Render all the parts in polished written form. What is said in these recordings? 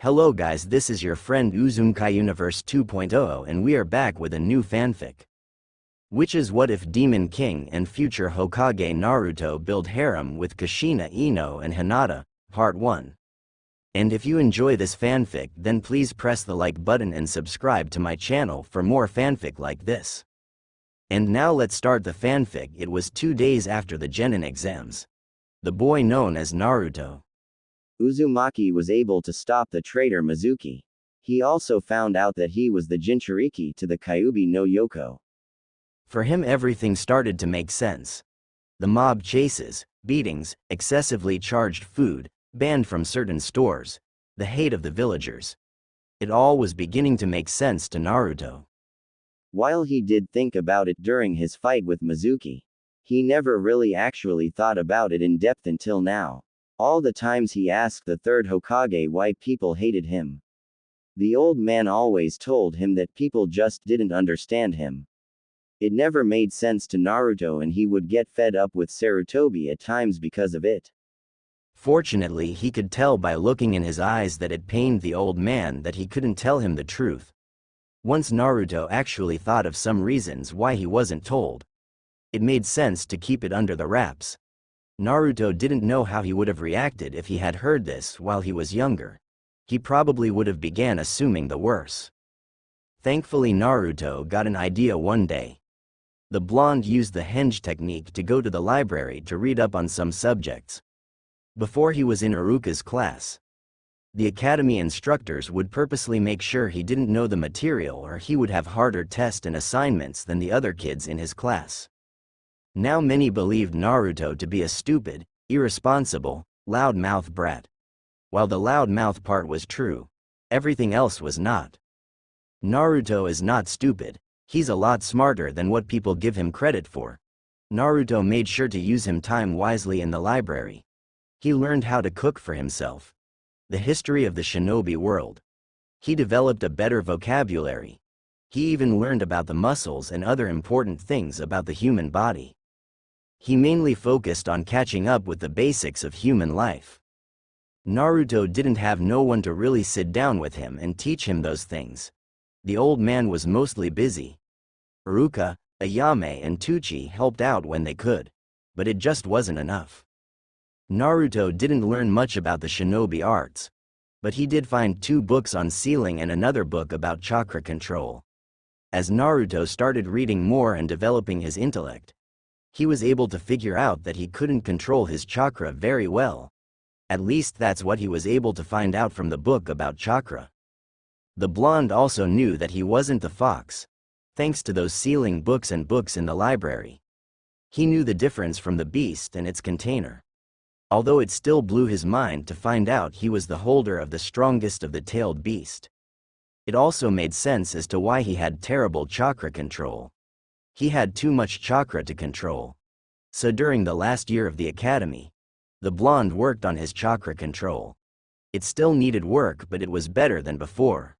Hello guys, this is your friend Uzumkai Universe 2.0 and we are back with a new fanfic. Which is what if Demon King and future Hokage Naruto build harem with Kushina, Ino and Hinata, Part 1. And if you enjoy this fanfic then please press the like button and subscribe to my channel for more fanfic like this. And now let's start the fanfic. It was 2 days after the Genin exams. The boy known as Naruto Uzumaki was able to stop the traitor Mizuki. He also found out that he was the Jinchuriki to the Kyuubi no Yoko. For him everything started to make sense. The mob chases, beatings, excessively charged food, banned from certain stores, the hate of the villagers. It all was beginning to make sense to Naruto. While he did think about it during his fight with Mizuki, he never really actually thought about it in depth until now. All the times he asked the third Hokage why people hated him. The old man always told him that people just didn't understand him. It never made sense to Naruto and he would get fed up with Sarutobi at times because of it. Fortunately, he could tell by looking in his eyes that it pained the old man that he couldn't tell him the truth. Once Naruto actually thought of some reasons why he wasn't told. It made sense to keep it under the wraps. Naruto didn't know how he would have reacted if he had heard this while he was younger. He probably would have began assuming the worst. Thankfully Naruto got an idea one day. The blonde used the henge technique to go to the library to read up on some subjects. Before he was in Iruka's class, the academy instructors would purposely make sure he didn't know the material or he would have harder tests and assignments than the other kids in his class. Now many believed Naruto to be a stupid, irresponsible, loud-mouth brat. While the loud-mouth part was true, everything else was not. Naruto is not stupid, he's a lot smarter than what people give him credit for. Naruto made sure to use his time wisely in the library. He learned how to cook for himself. The history of the shinobi world. He developed a better vocabulary. He even learned about the muscles and other important things about the human body. He mainly focused on catching up with the basics of human life. Naruto didn't have no one to really sit down with him and teach him those things. The old man was mostly busy. Iruka, Ayame and Tuchi helped out when they could. But it just wasn't enough. Naruto didn't learn much about the shinobi arts. But he did find 2 books on sealing and another book about chakra control. As Naruto started reading more and developing his intellect, he was able to figure out that he couldn't control his chakra very well. At least that's what he was able to find out from the book about chakra. The blonde also knew that he wasn't the fox, thanks to those sealing books and books in the library. He knew the difference from the beast and its container. Although it still blew his mind to find out he was the holder of the strongest of the tailed beast. It also made sense as to why he had terrible chakra control. He had too much chakra to control. So during the last year of the academy, the blonde worked on his chakra control. It still needed work but it was better than before.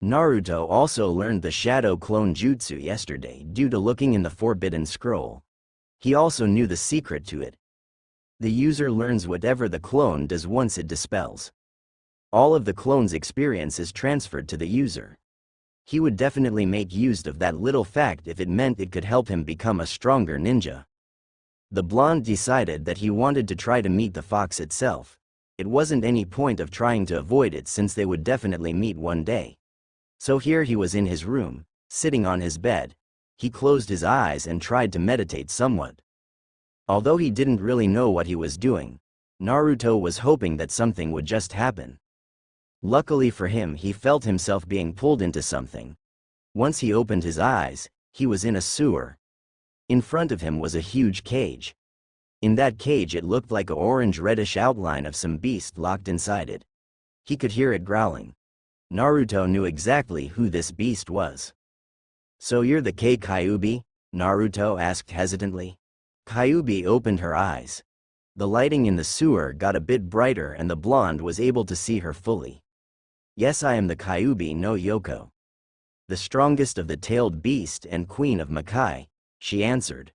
Naruto also learned the shadow clone jutsu yesterday due to looking in the forbidden scroll. He also knew the secret to it. The user learns whatever the clone does once it dispels. All of the clone's experience is transferred to the user. He would definitely make use of that little fact if it meant it could help him become a stronger ninja. The blonde decided that he wanted to try to meet the fox itself. It wasn't any point of trying to avoid it since they would definitely meet one day. So here he was in his room, sitting on his bed. He closed his eyes and tried to meditate somewhat. Although he didn't really know what he was doing, Naruto was hoping that something would just happen. Luckily for him, he felt himself being pulled into something. Once he opened his eyes, he was in a sewer. In front of him was a huge cage. In that cage it looked like an orange-reddish outline of some beast locked inside it. He could hear it growling. Naruto knew exactly who this beast was. "So you're the Kyuubi?" Naruto asked hesitantly. Kyuubi opened her eyes. The lighting in the sewer got a bit brighter and the blonde was able to see her fully. "Yes, I am the Kyuubi no Yoko. The strongest of the tailed beast and queen of Makai," she answered.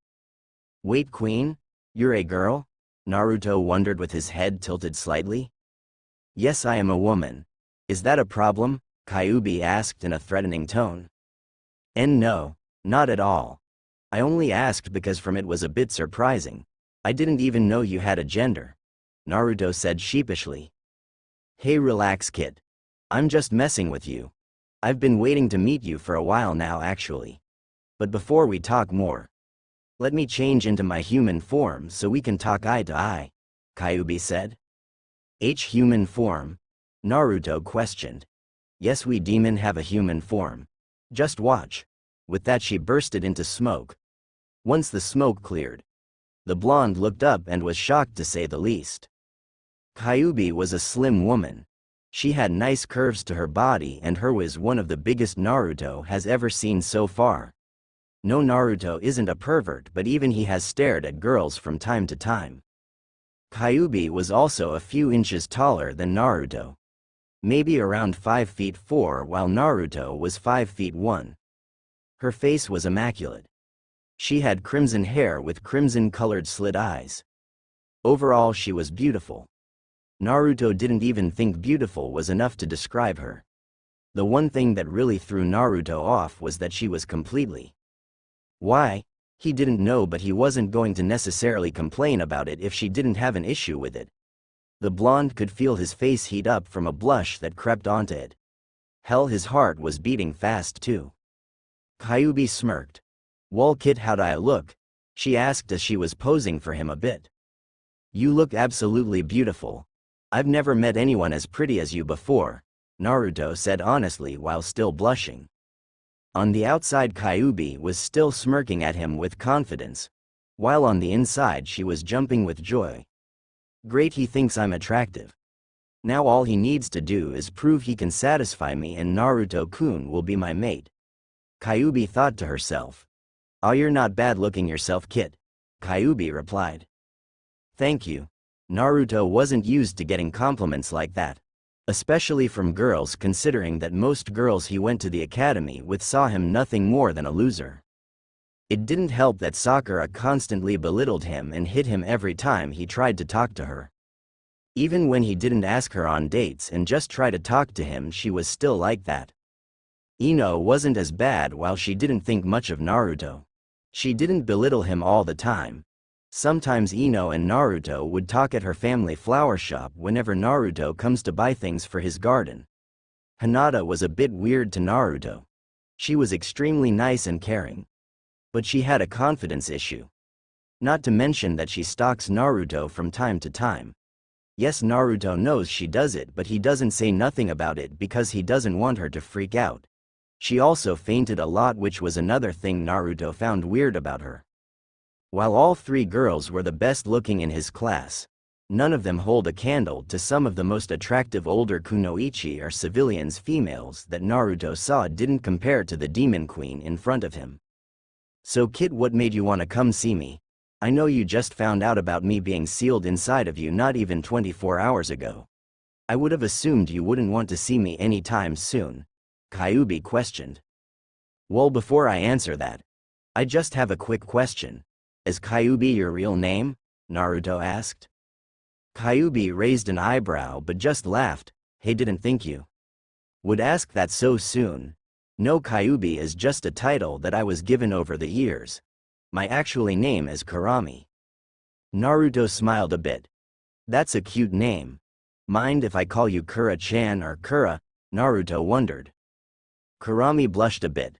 "Wait, queen? You're a girl?" Naruto wondered with his head tilted slightly. "Yes, I am a woman. Is that a problem? Kyuubi asked in a threatening tone. And no, not at all. I only asked because from it was a bit surprising. I didn't even know you had a gender. Naruto said sheepishly. Hey, relax, kid. I'm just messing with you. I've been waiting to meet you for a while now actually. But before we talk more, let me change into my human form so we can talk eye to eye, Kyuubi said. Human form? Naruto questioned. Yes, we demon have a human form. Just watch. With that she bursted into smoke. Once the smoke cleared, the blonde looked up and was shocked to say the least. Kyuubi was a slim woman. She had nice curves to her body and her was one of the biggest Naruto has ever seen so far. No, Naruto isn't a pervert, but even he has stared at girls from time to time. Kyuubi was also a few inches taller than Naruto. Maybe around 5 feet 4 while Naruto was 5 feet 1. Her face was immaculate. She had crimson hair with crimson-colored slit eyes. Overall she was beautiful. Naruto didn't even think beautiful was enough to describe her. The one thing that really threw Naruto off was that she was completely. Why? He didn't know, but he wasn't going to necessarily complain about it if she didn't have an issue with it. The blonde could feel his face heat up from a blush that crept onto it. Hell, his heart was beating fast too. Kyuubi smirked. Well, kid, how'd I look? She asked as she was posing for him a bit. You look absolutely beautiful. I've never met anyone as pretty as you before, Naruto said honestly while still blushing. On the outside Kyuubi was still smirking at him with confidence, while on the inside she was jumping with joy. Great, he thinks I'm attractive. Now all he needs to do is prove he can satisfy me and Naruto-kun will be my mate. Kyuubi thought to herself. Oh, you're not bad looking yourself, kid, Kyuubi replied. Thank you. Naruto wasn't used to getting compliments like that. Especially from girls, considering that most girls he went to the academy with saw him nothing more than a loser. It didn't help that Sakura constantly belittled him and hit him every time he tried to talk to her. Even when he didn't ask her on dates and just try to talk to him, she was still like that. Ino wasn't as bad while she didn't think much of Naruto. She didn't belittle him all the time. Sometimes Ino and Naruto would talk at her family flower shop whenever Naruto comes to buy things for his garden. Hinata was a bit weird to Naruto. She was extremely nice and caring. But she had a confidence issue. Not to mention that she stalks Naruto from time to time. Yes, Naruto knows she does it, but he doesn't say nothing about it because he doesn't want her to freak out. She also fainted a lot, which was another thing Naruto found weird about her. While all 3 girls were the best looking in his class, none of them hold a candle to some of the most attractive older kunoichi or civilians females that Naruto saw didn't compare to the demon queen in front of him. So kid, what made you want to come see me? I know you just found out about me being sealed inside of you not even 24 hours ago. I would have assumed you wouldn't want to see me anytime soon, Kyuubi questioned. Well, before I answer that, I just have a quick question. Is Kyuubi your real name? Naruto asked. Kyuubi raised an eyebrow but just laughed. Hey, didn't think you would ask that so soon. No, Kyuubi is just a title that I was given over the years. My actual name is Kurami. Naruto smiled a bit. That's a cute name. Mind if I call you Kura-chan or Kura? Naruto wondered. Kurami blushed a bit.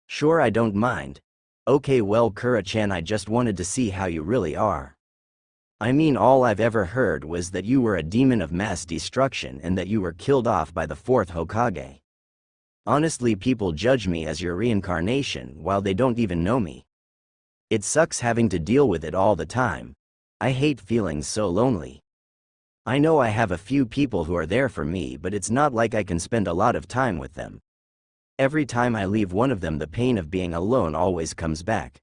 Sure, I don't mind. Okay, well, Kura-chan, I just wanted to see how you really are. I mean, all I've ever heard was that you were a demon of mass destruction and that you were killed off by the 4th Hokage. Honestly, people judge me as your reincarnation while they don't even know me. It sucks having to deal with it all the time. I hate feeling so lonely. I know I have a few people who are there for me, but it's not like I can spend a lot of time with them. Every time I leave one of them, the pain of being alone always comes back.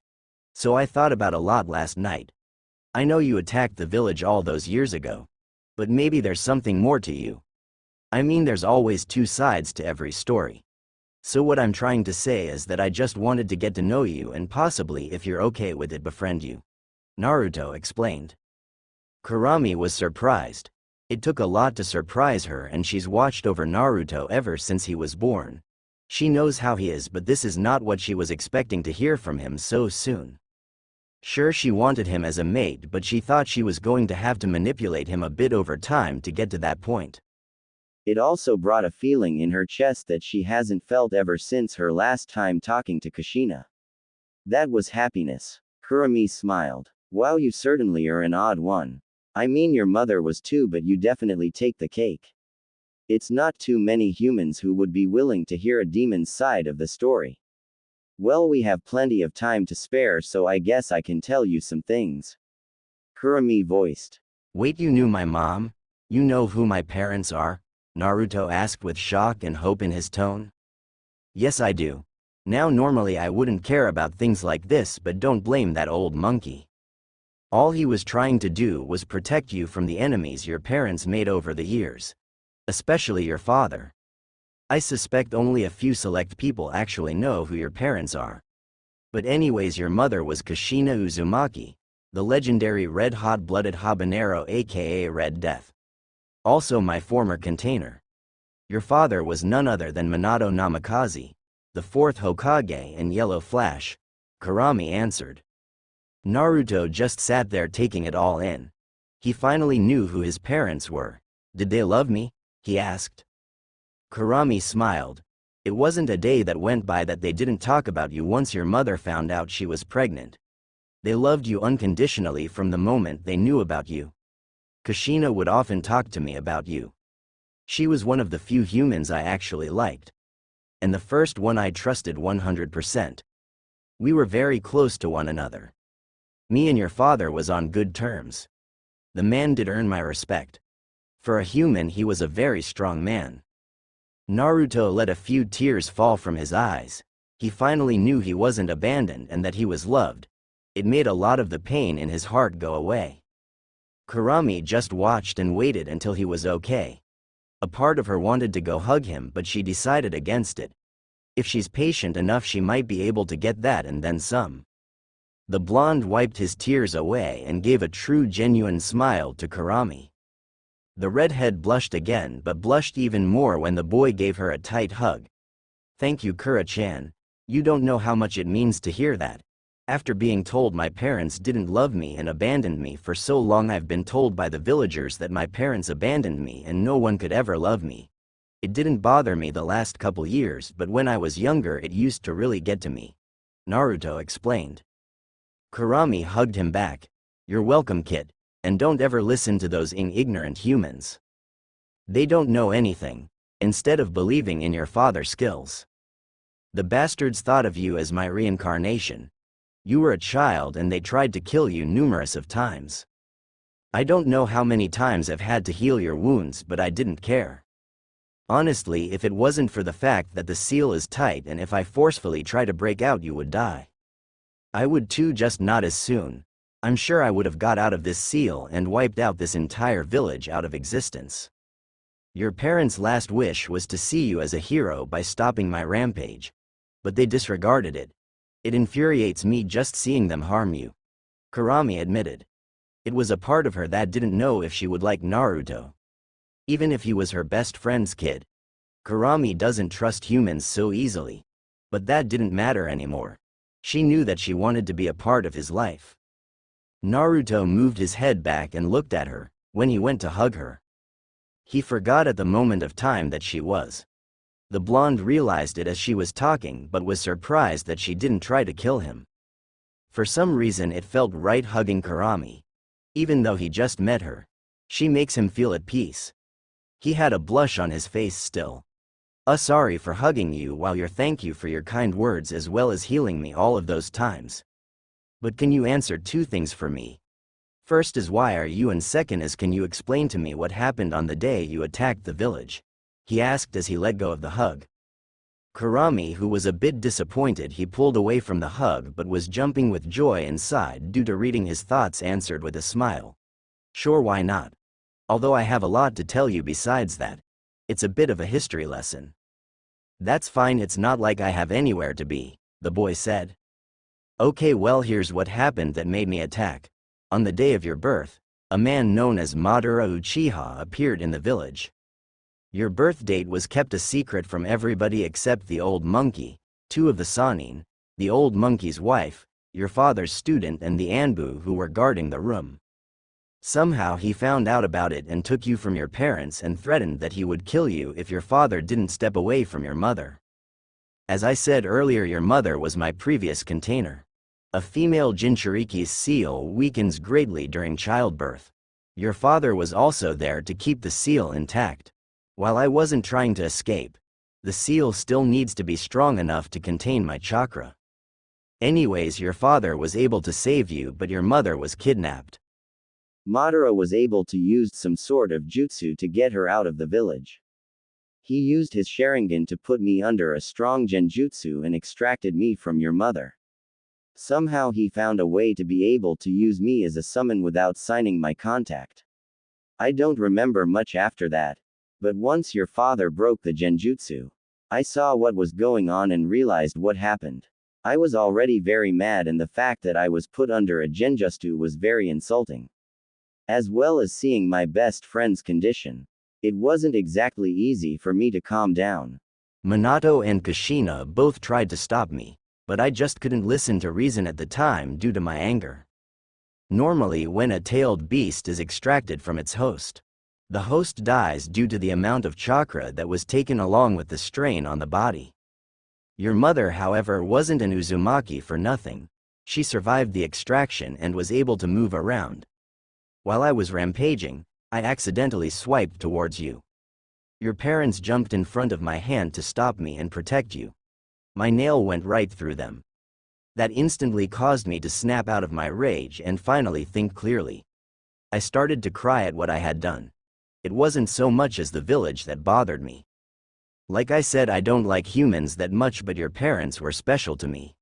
So I thought about a lot last night. I know you attacked the village all those years ago. But maybe there's something more to you. I mean, there's always 2 sides to every story. So what I'm trying to say is that I just wanted to get to know you and possibly, if you're okay with it, befriend you. Naruto explained. Kurami was surprised. It took a lot to surprise her, and she's watched over Naruto ever since he was born. She knows how he is, but this is not what she was expecting to hear from him so soon. Sure, she wanted him as a mate, but she thought she was going to have to manipulate him a bit over time to get to that point. It also brought a feeling in her chest that she hasn't felt ever since her last time talking to Kushina. That was happiness. Kurami smiled. Wow, you certainly are an odd one. I mean, your mother was too, but you definitely take the cake. It's not too many humans who would be willing to hear a demon's side of the story. Well, we have plenty of time to spare, so I guess I can tell you some things. Kurami voiced. Wait, you knew my mom? You know who my parents are? Naruto asked with shock and hope in his tone. Yes, I do. Now normally I wouldn't care about things like this, but don't blame that old monkey. All he was trying to do was protect you from the enemies your parents made over the years. Especially your father. I suspect only a few select people actually know who your parents are. But anyways, your mother was Kushina Uzumaki, the legendary red-hot-blooded habanero aka Red Death. Also my former container. Your father was none other than Minato Namikaze, the fourth Hokage and Yellow Flash, Kurami answered. Naruto just sat there taking it all in. He finally knew who his parents were. Did they love me? He asked. Kurami smiled. It wasn't a day that went by that they didn't talk about you once your mother found out she was pregnant. They loved you unconditionally from the moment they knew about you. Kushina would often talk to me about you. She was one of the few humans I actually liked. And the first one I trusted 100%. We were very close to one another. Me and your father was on good terms. The man did earn my respect. For a human, he was a very strong man. Naruto let a few tears fall from his eyes. He finally knew he wasn't abandoned and that he was loved. It made a lot of the pain in his heart go away. Kurami just watched and waited until he was okay. A part of her wanted to go hug him, but she decided against it. If she's patient enough, she might be able to get that and then some. The blonde wiped his tears away and gave a true genuine smile to Kurami. The redhead blushed again, but blushed even more when the boy gave her a tight hug. Thank you, Kura-chan. You don't know how much it means to hear that. After being told my parents didn't love me and abandoned me for so long, I've been told by the villagers that my parents abandoned me and no one could ever love me. It didn't bother me the last couple years, but when I was younger it used to really get to me. Naruto explained. Kurami hugged him back. You're welcome, kid. And don't ever listen to those ignorant humans. They don't know anything, instead of believing in your father's skills. The bastards thought of you as my reincarnation. You were a child and they tried to kill you numerous of times. I don't know how many times I've had to heal your wounds, but I didn't care. Honestly, if it wasn't for the fact that the seal is tight and if I forcefully try to break out, you would die. I would too, just not as soon. I'm sure I would have got out of this seal and wiped out this entire village out of existence. Your parents' last wish was to see you as a hero by stopping my rampage. But they disregarded it. It infuriates me just seeing them harm you. Kurami admitted. It was a part of her that didn't know if she would like Naruto. Even if he was her best friend's kid. Kurami doesn't trust humans so easily. But that didn't matter anymore. She knew that she wanted to be a part of his life. Naruto moved his head back and looked at her, when he went to hug her. He forgot at the moment of time that she was. The blonde realized it as she was talking, but was surprised that she didn't try to kill him. For some reason it felt right hugging Kurami. Even though he just met her. She makes him feel at peace. He had a blush on his face still. Sorry for hugging you while you're thank you for your kind words as well as healing me all of those times. But can you answer two things for me? First is why are you, and second is can you explain to me what happened on the day you attacked the village? He asked as he let go of the hug. Kurami, who was a bit disappointed he pulled away from the hug but was jumping with joy inside due to reading his thoughts, answered with a smile. Sure, why not? Although I have a lot to tell you besides that. It's a bit of a history lesson. That's fine, it's not like I have anywhere to be, the boy said. Okay, well, here's what happened that made me attack. On the day of your birth, a man known as Madara Uchiha appeared in the village. Your birth date was kept a secret from everybody except the old monkey, two of the Sannin, the old monkey's wife, your father's student and the Anbu who were guarding the room. Somehow he found out about it and took you from your parents and threatened that he would kill you if your father didn't step away from your mother. As I said earlier, your mother was my previous container. A female Jinchuriki's seal weakens greatly during childbirth. Your father was also there to keep the seal intact. While I wasn't trying to escape, the seal still needs to be strong enough to contain my chakra. Anyways, your father was able to save you, but your mother was kidnapped. Madara was able to use some sort of jutsu to get her out of the village. He used his Sharingan to put me under a strong genjutsu and extracted me from your mother. Somehow he found a way to be able to use me as a summon without signing my contact. I don't remember much after that, but once your father broke the genjutsu, I saw what was going on and realized what happened. I was already very mad, and the fact that I was put under a genjutsu was very insulting. As well as seeing my best friend's condition, it wasn't exactly easy for me to calm down. Minato and Kushina both tried to stop me, but I just couldn't listen to reason at the time due to my anger. Normally, when a tailed beast is extracted from its host, the host dies due to the amount of chakra that was taken along with the strain on the body. Your mother, however, wasn't an Uzumaki for nothing. She survived the extraction and was able to move around. While I was rampaging, I accidentally swiped towards you. Your parents jumped in front of my hand to stop me and protect you. My nail went right through them. That instantly caused me to snap out of my rage and finally think clearly. I started to cry at what I had done. It wasn't so much as the village that bothered me. Like I said, I don't like humans that much, but your parents were special to me.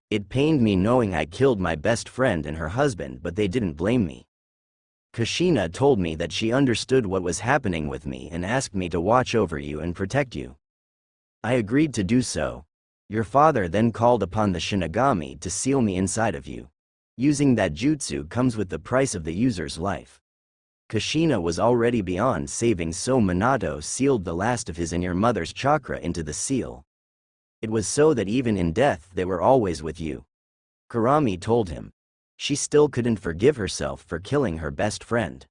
It pained me knowing I killed my best friend and her husband, but they didn't blame me. Kushina told me that she understood what was happening with me and asked me to watch over you and protect you. I agreed to do so. Your father then called upon the Shinigami to seal me inside of you. Using that jutsu comes with the price of the user's life. Kushina was already beyond saving, so Minato sealed the last of his and your mother's chakra into the seal. It was so that even in death they were always with you. Kurami told him. She still couldn't forgive herself for killing her best friend.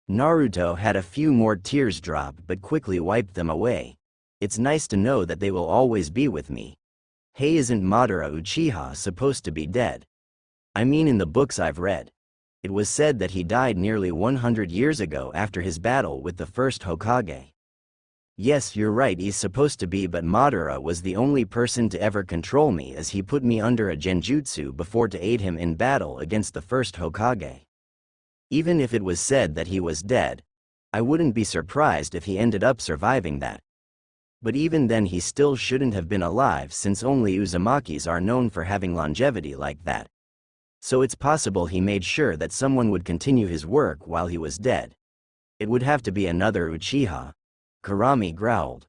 Naruto had a few more tears drop but quickly wiped them away. It's nice to know that they will always be with me. Hey, isn't Madara Uchiha supposed to be dead? I mean, in the books I've read, it was said that he died nearly 100 years ago after his battle with the first Hokage. Yes, you're right, he's supposed to be, but Madara was the only person to ever control me, as he put me under a genjutsu before to aid him in battle against the first Hokage. Even if it was said that he was dead, I wouldn't be surprised if he ended up surviving that. But even then he still shouldn't have been alive, since only Uzumakis are known for having longevity like that. So it's possible he made sure that someone would continue his work while he was dead. It would have to be another Uchiha. Kurami growled.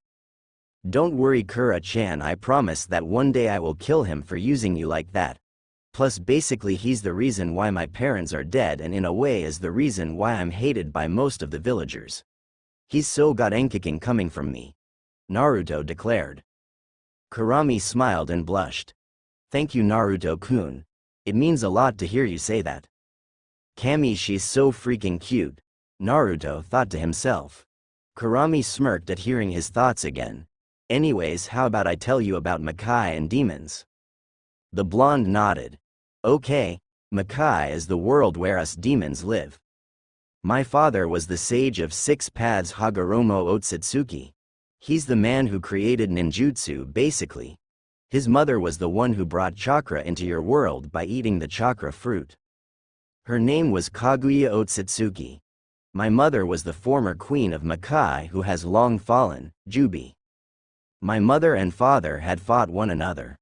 Don't worry, Kura-chan, I promise that one day I will kill him for using you like that. Plus basically he's the reason why my parents are dead, and in a way is the reason why I'm hated by most of the villagers. He's so got Enkiking coming from me, Naruto declared. Kurami smiled and blushed. Thank you, Naruto-kun. It means a lot to hear you say that. Kami, she's so freaking cute, Naruto thought to himself. Kurami smirked at hearing his thoughts again. Anyways, how about I tell you about Makai and demons? The blonde nodded. Okay, Makai is the world where us demons live. My father was the sage of 6 paths, Hagoromo Otsutsuki. He's the man who created ninjutsu basically. His mother was the one who brought chakra into your world by eating the chakra fruit. Her name was Kaguya Otsutsuki. My mother was the former queen of Makai who has long fallen, Jubi. My mother and father had fought one another.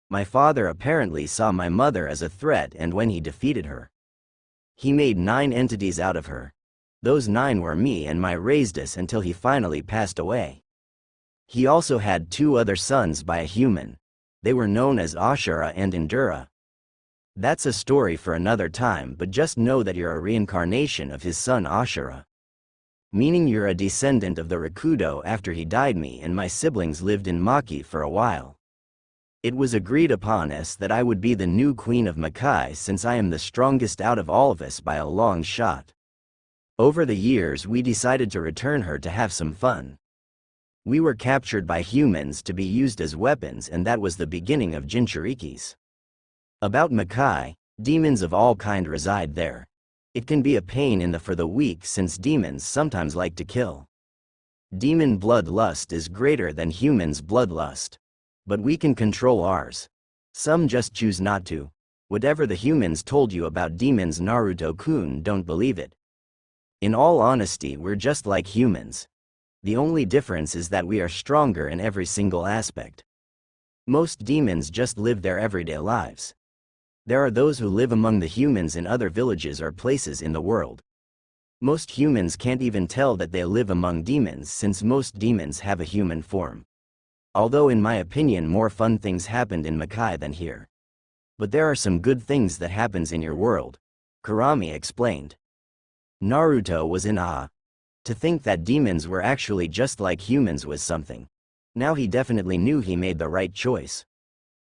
My father apparently saw my mother as a threat, and when he defeated her, he made 9 entities out of her. Those 9 were me and my raised us until he finally passed away. He also had 2 other sons by a human. They were known as Ashura and Indura. That's a story for another time, but just know that you're a reincarnation of his son Ashura. Meaning you're a descendant of the Rakudo after he died. Me and my siblings lived in Maki for a while. It was agreed upon us that I would be the new queen of Makai since I am the strongest out of all of us by a long shot. Over the years we decided to return her to have some fun. We were captured by humans to be used as weapons, and that was the beginning of Jinchurikis. About Makai, demons of all kind reside there. It can be a pain in for the weak since demons sometimes like to kill. Demon bloodlust is greater than humans' bloodlust. But we can control ours. Some just choose not to. Whatever the humans told you about demons, Naruto-kun, don't believe it. In all honesty, we're just like humans. The only difference is that we are stronger in every single aspect. Most demons just live their everyday lives. There are those who live among the humans in other villages or places in the world. Most humans can't even tell that they live among demons since most demons have a human form. Although in my opinion more fun things happened in Makai than here. But there are some good things that happens in your world, Kurami explained. Naruto was in awe. To think that demons were actually just like humans was something. Now he definitely knew he made the right choice.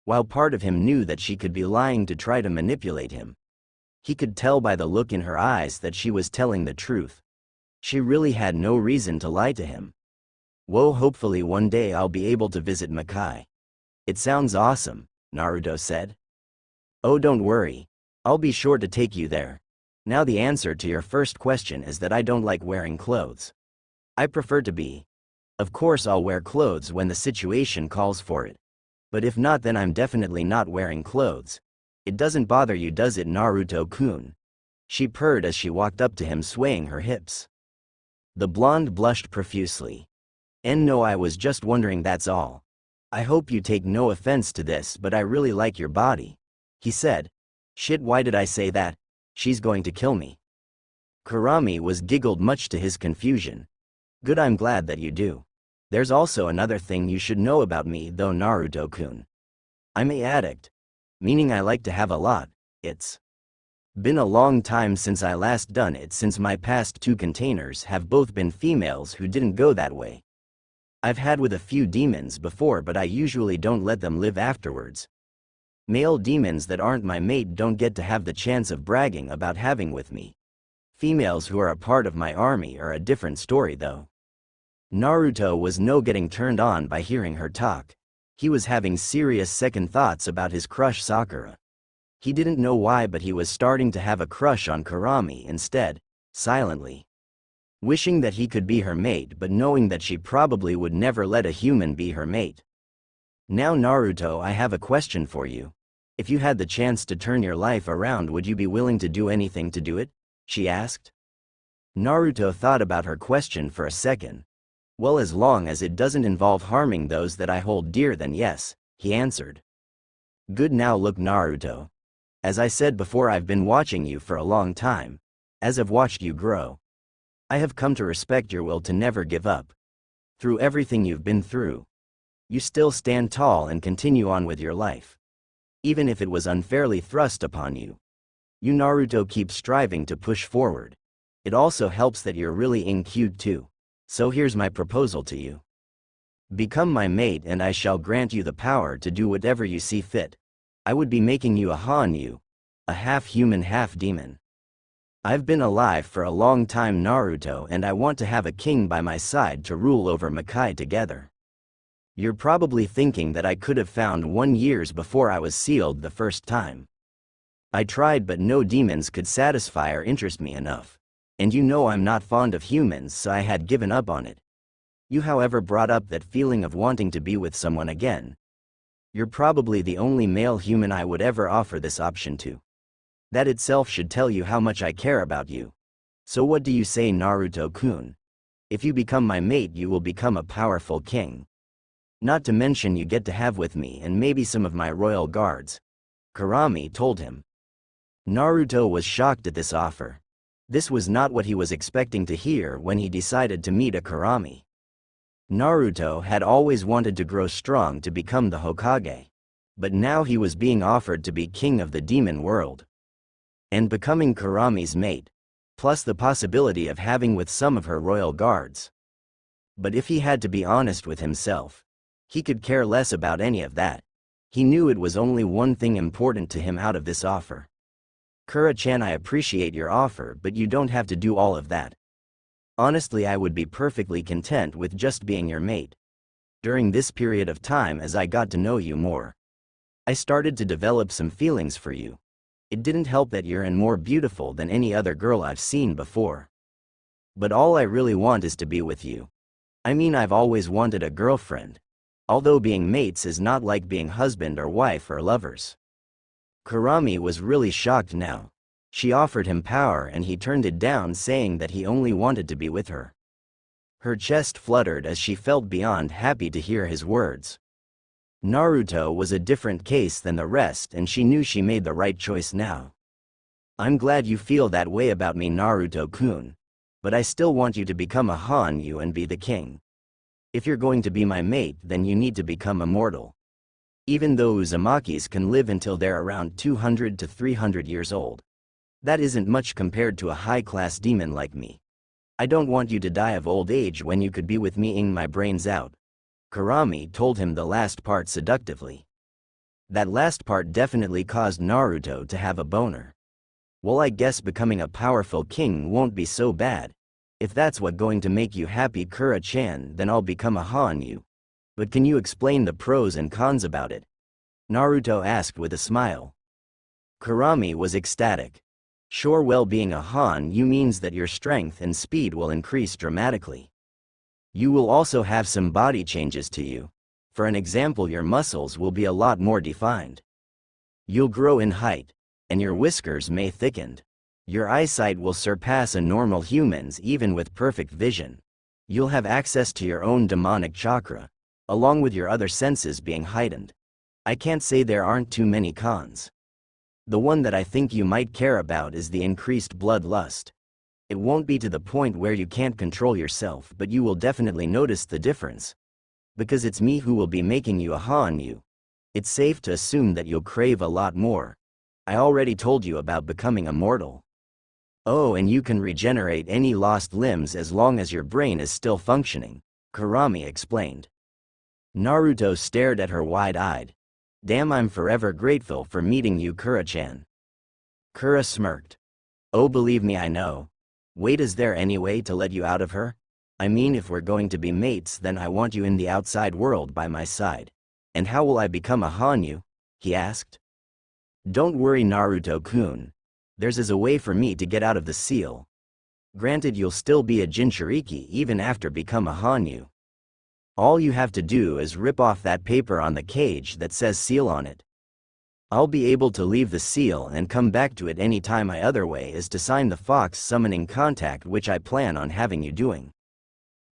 While part of him knew that she could be lying to try to manipulate him. He could tell by the look in her eyes that she was telling the truth. She really had no reason to lie to him. Whoa, hopefully one day I'll be able to visit Makai. It sounds awesome, Naruto said. Oh, don't worry. I'll be sure to take you there. Now the answer to your first question is that I don't like wearing clothes. I prefer to be. Of course I'll wear clothes when the situation calls for it. But if not, then I'm definitely not wearing clothes. It doesn't bother you, does it, Naruto-kun? She purred as she walked up to him, swaying her hips. The blonde blushed profusely. No, I was just wondering, that's all. I hope you take no offense to this, but I really like your body. He said. Shit, why did I say that? She's going to kill me. Kurami was giggled much to his confusion. Good, I'm glad that you do. There's also another thing you should know about me though, Naruto-kun. I'm an addict. Meaning I like to have a lot. It's been a long time since I last done it, since my past 2 containers have both been females who didn't go that way. I've had with a few demons before, but I usually don't let them live afterwards. Male demons that aren't my mate don't get to have the chance of bragging about having with me. Females who are a part of my army are a different story though. Naruto was no getting turned on by hearing her talk. He was having serious second thoughts about his crush Sakura. He didn't know why, but he was starting to have a crush on Kurami instead, silently. Wishing that he could be her mate, but knowing that she probably would never let a human be her mate. Now Naruto, I have a question for you. If you had the chance to turn your life around, would you be willing to do anything to do it? She asked. Naruto thought about her question for a second. Well, as long as it doesn't involve harming those that I hold dear, then yes, he answered. Good, now look, Naruto. As I said before, I've been watching you for a long time. As I've watched you grow, I have come to respect your will to never give up. Through everything you've been through, you still stand tall and continue on with your life. Even if it was unfairly thrust upon you. You, Naruto, keep striving to push forward. It also helps that you're really cute too. So here's my proposal to you. Become my mate and I shall grant you the power to do whatever you see fit. I would be making you a Hanyu, a half-human half-demon. I've been alive for a long time, Naruto, and I want to have a king by my side to rule over Makai together. You're probably thinking that I could have found one years before I was sealed the first time. I tried, but no demons could satisfy or interest me enough. And you know I'm not fond of humans, so I had given up on it. You, however, brought up that feeling of wanting to be with someone again. You're probably the only male human I would ever offer this option to. That itself should tell you how much I care about you. So what do you say, Naruto-kun? If you become my mate, you will become a powerful king. Not to mention you get to have with me and maybe some of my royal guards. Kurami told him. Naruto was shocked at this offer. This was not what he was expecting to hear when he decided to meet a Kurami. Naruto had always wanted to grow strong to become the Hokage. But now he was being offered to be king of the demon world. And becoming Kurami's mate, plus the possibility of having with some of her royal guards. But if he had to be honest with himself, he could care less about any of that. He knew it was only one thing important to him out of this offer. Kura-chan, I appreciate your offer, but you don't have to do all of that. Honestly, I would be perfectly content with just being your mate. During this period of time, as I got to know you more, I started to develop some feelings for you. It didn't help that you're more beautiful than any other girl I've seen before. But all I really want is to be with you. I mean, I've always wanted a girlfriend. Although being mates is not like being husband or wife or lovers. Kurami was really shocked now. She offered him power and he turned it down, saying that he only wanted to be with her. Her chest fluttered as she felt beyond happy to hear his words. Naruto was a different case than the rest, and she knew she made the right choice now. I'm glad you feel that way about me, Naruto-kun. But I still want you to become a Hanyu and be the king. If you're going to be my mate, then you need to become immortal. Even though Uzumakis can live until they're around 200 to 300 years old. That isn't much compared to a high-class demon like me. I don't want you to die of old age when you could be with me ing my brains out. Kurami told him the last part seductively. That last part definitely caused Naruto to have a boner. Well, I guess becoming a powerful king won't be so bad. If that's what's going to make you happy, Kura-chan, then I'll become a Hanyu. But can you explain the pros and cons about it? Naruto asked with a smile. Kurami was ecstatic. Sure, well, being a Hanyu means that your strength and speed will increase dramatically. You will also have some body changes to you. For an example, your muscles will be a lot more defined. You'll grow in height, and your whiskers may thicken. Your eyesight will surpass a normal human's even with perfect vision. You'll have access to your own demonic chakra, along with your other senses being heightened. I can't say there aren't too many cons. The one that I think you might care about is the increased bloodlust. It won't be to the point where you can't control yourself, but you will definitely notice the difference. Because it's me who will be making you a Hanyu. It's safe to assume that you'll crave a lot more. I already told you about becoming immortal. Oh, and you can regenerate any lost limbs as long as your brain is still functioning, Kurami explained. Naruto stared at her wide-eyed. Damn, I'm forever grateful for meeting you, Kura-chan. Kura smirked. Oh, believe me, I know. Wait, is there any way to let you out of her? I mean, if we're going to be mates, then I want you in the outside world by my side. And how will I become a Hanyu? He asked. Don't worry, Naruto-kun. There's a way for me to get out of the seal. Granted, you'll still be a Jinchuriki even after become a Hanyu. All you have to do is rip off that paper on the cage that says seal on it. I'll be able to leave the seal and come back to it any time. My other way is to sign the fox summoning contact, which I plan on having you doing.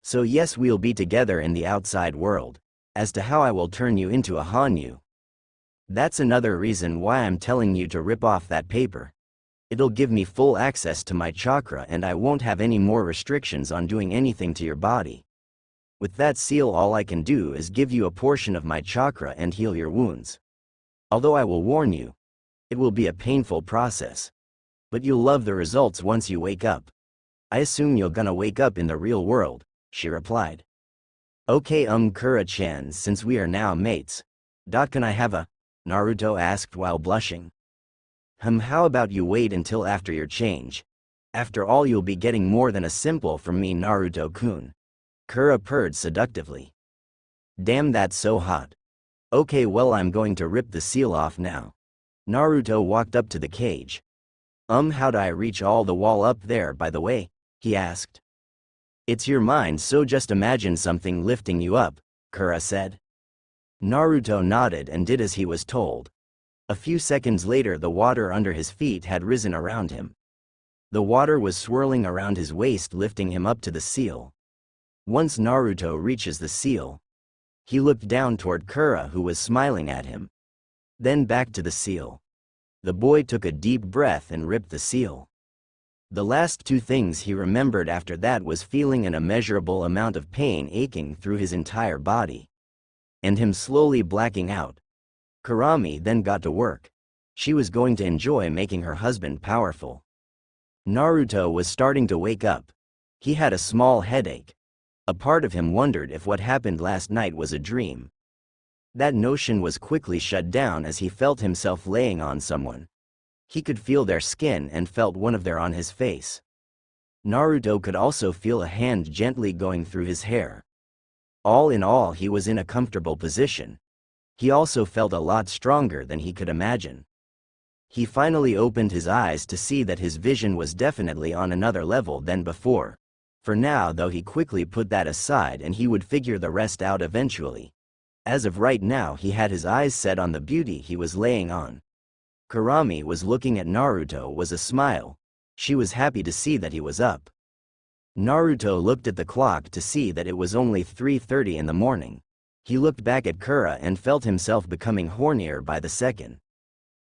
So yes, we'll be together in the outside world. As to how I will turn you into a Hanyu, that's another reason why I'm telling you to rip off that paper. It'll give me full access to my chakra and I won't have any more restrictions on doing anything to your body. With that seal, all I can do is give you a portion of my chakra and heal your wounds. Although I will warn you, it will be a painful process. But you'll love the results once you wake up. I assume you're gonna wake up in the real world, she replied. Okay, Kura-chan, since we are now mates. Can I have a? Naruto asked while blushing. How about you wait until after your change? After all, you'll be getting more than a simple from me, Naruto-kun. Kura purred seductively. Damn, that's so hot. Okay, well, I'm going to rip the seal off now. Naruto walked up to the cage. How do I reach all the wall up there, by the way? He asked. It's your mind, so just imagine something lifting you up, Kura said. Naruto nodded and did as he was told. A few seconds later, the water under his feet had risen around him. The water was swirling around his waist, lifting him up to the seal. Once Naruto reaches the seal, he looked down toward Kura, who was smiling at him. Then back to the seal. The boy took a deep breath and ripped the seal. The last two things he remembered after that was feeling an immeasurable amount of pain aching through his entire body, and him slowly blacking out. Kurami then got to work. She was going to enjoy making her husband powerful. Naruto was starting to wake up. He had a small headache. A part of him wondered if what happened last night was a dream. That notion was quickly shut down as he felt himself laying on someone. He could feel their skin and felt one of their on his face. Naruto could also feel a hand gently going through his hair. All in all, he was in a comfortable position. He also felt a lot stronger than he could imagine. He finally opened his eyes to see that his vision was definitely on another level than before. For now though, he quickly put that aside and he would figure the rest out eventually. As of right now, he had his eyes set on the beauty he was laying on. Kurami was looking at Naruto with a smile. She was happy to see that he was up. Naruto looked at the clock to see that it was only 3:30 in the morning. He looked back at Kura and felt himself becoming hornier by the second.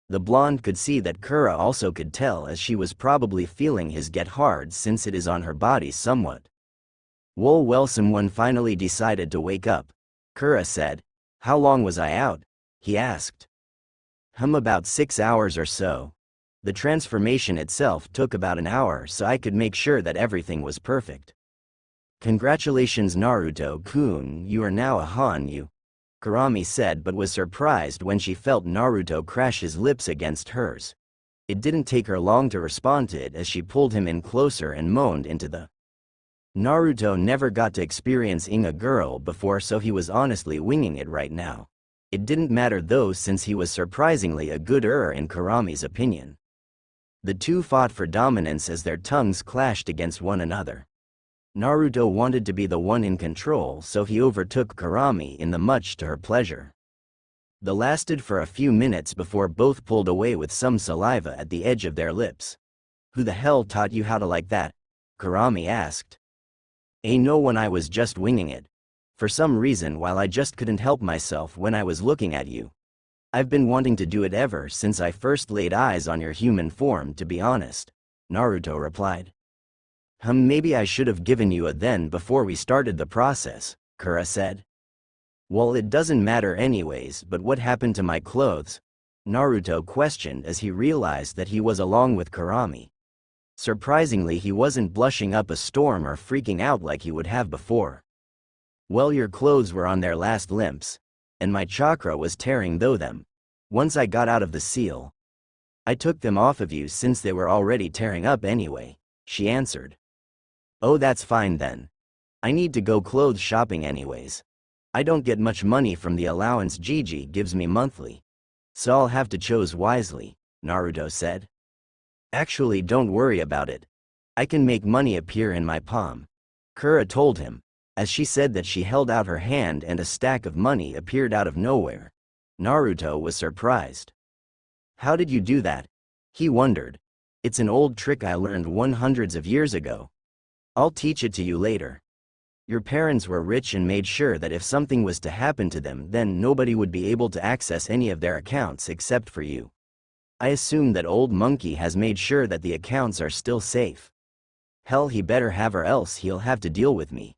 The blonde could see that Kura also could tell, as she was probably feeling his get hard since it is on her body somewhat. Well, someone finally decided to wake up. Kura said. How long was I out? He asked. About 6 hours or so. The transformation itself took about an hour, so I could make sure that everything was perfect. Congratulations Naruto-kun, you are now a Hanyu, Kurami said, but was surprised when she felt Naruto crash his lips against hers. It didn't take her long to respond to it as she pulled him in closer and moaned into the. Naruto never got to experience ing a girl before, so he was honestly winging it right now. It didn't matter though, since he was surprisingly a good in Kurami's opinion. The two fought for dominance as their tongues clashed against one another. Naruto wanted to be the one in control, so he overtook Kurami in the much to her pleasure. The lasted for a few minutes before both pulled away with some saliva at the edge of their lips. Who the hell taught you how to like that? Kurami asked. No one, I was just winging it. For some reason, while I just couldn't help myself when I was looking at you. I've been wanting to do it ever since I first laid eyes on your human form, to be honest, Naruto replied. Maybe I should have given you a then before we started the process, Kura said. Well, it doesn't matter anyways, but what happened to my clothes? Naruto questioned as he realized that he was along with Kurami. Surprisingly, he wasn't blushing up a storm or freaking out like he would have before. Well, your clothes were on their last limps. And my chakra was tearing through them. Once I got out of the seal, I took them off of you since they were already tearing up anyway, she answered. Oh, that's fine then. I need to go clothes shopping anyways. I don't get much money from the allowance Gigi gives me monthly. So I'll have to choose wisely, Naruto said. Actually, don't worry about it. I can make money appear in my palm, Kura told him. As she said that, she held out her hand and a stack of money appeared out of nowhere. Naruto was surprised. How did you do that? He wondered. It's an old trick I learned hundreds of years ago. I'll teach it to you later. Your parents were rich and made sure that if something was to happen to them, then nobody would be able to access any of their accounts except for you. I assume that old monkey has made sure that the accounts are still safe. Hell, he better have, or else he'll have to deal with me,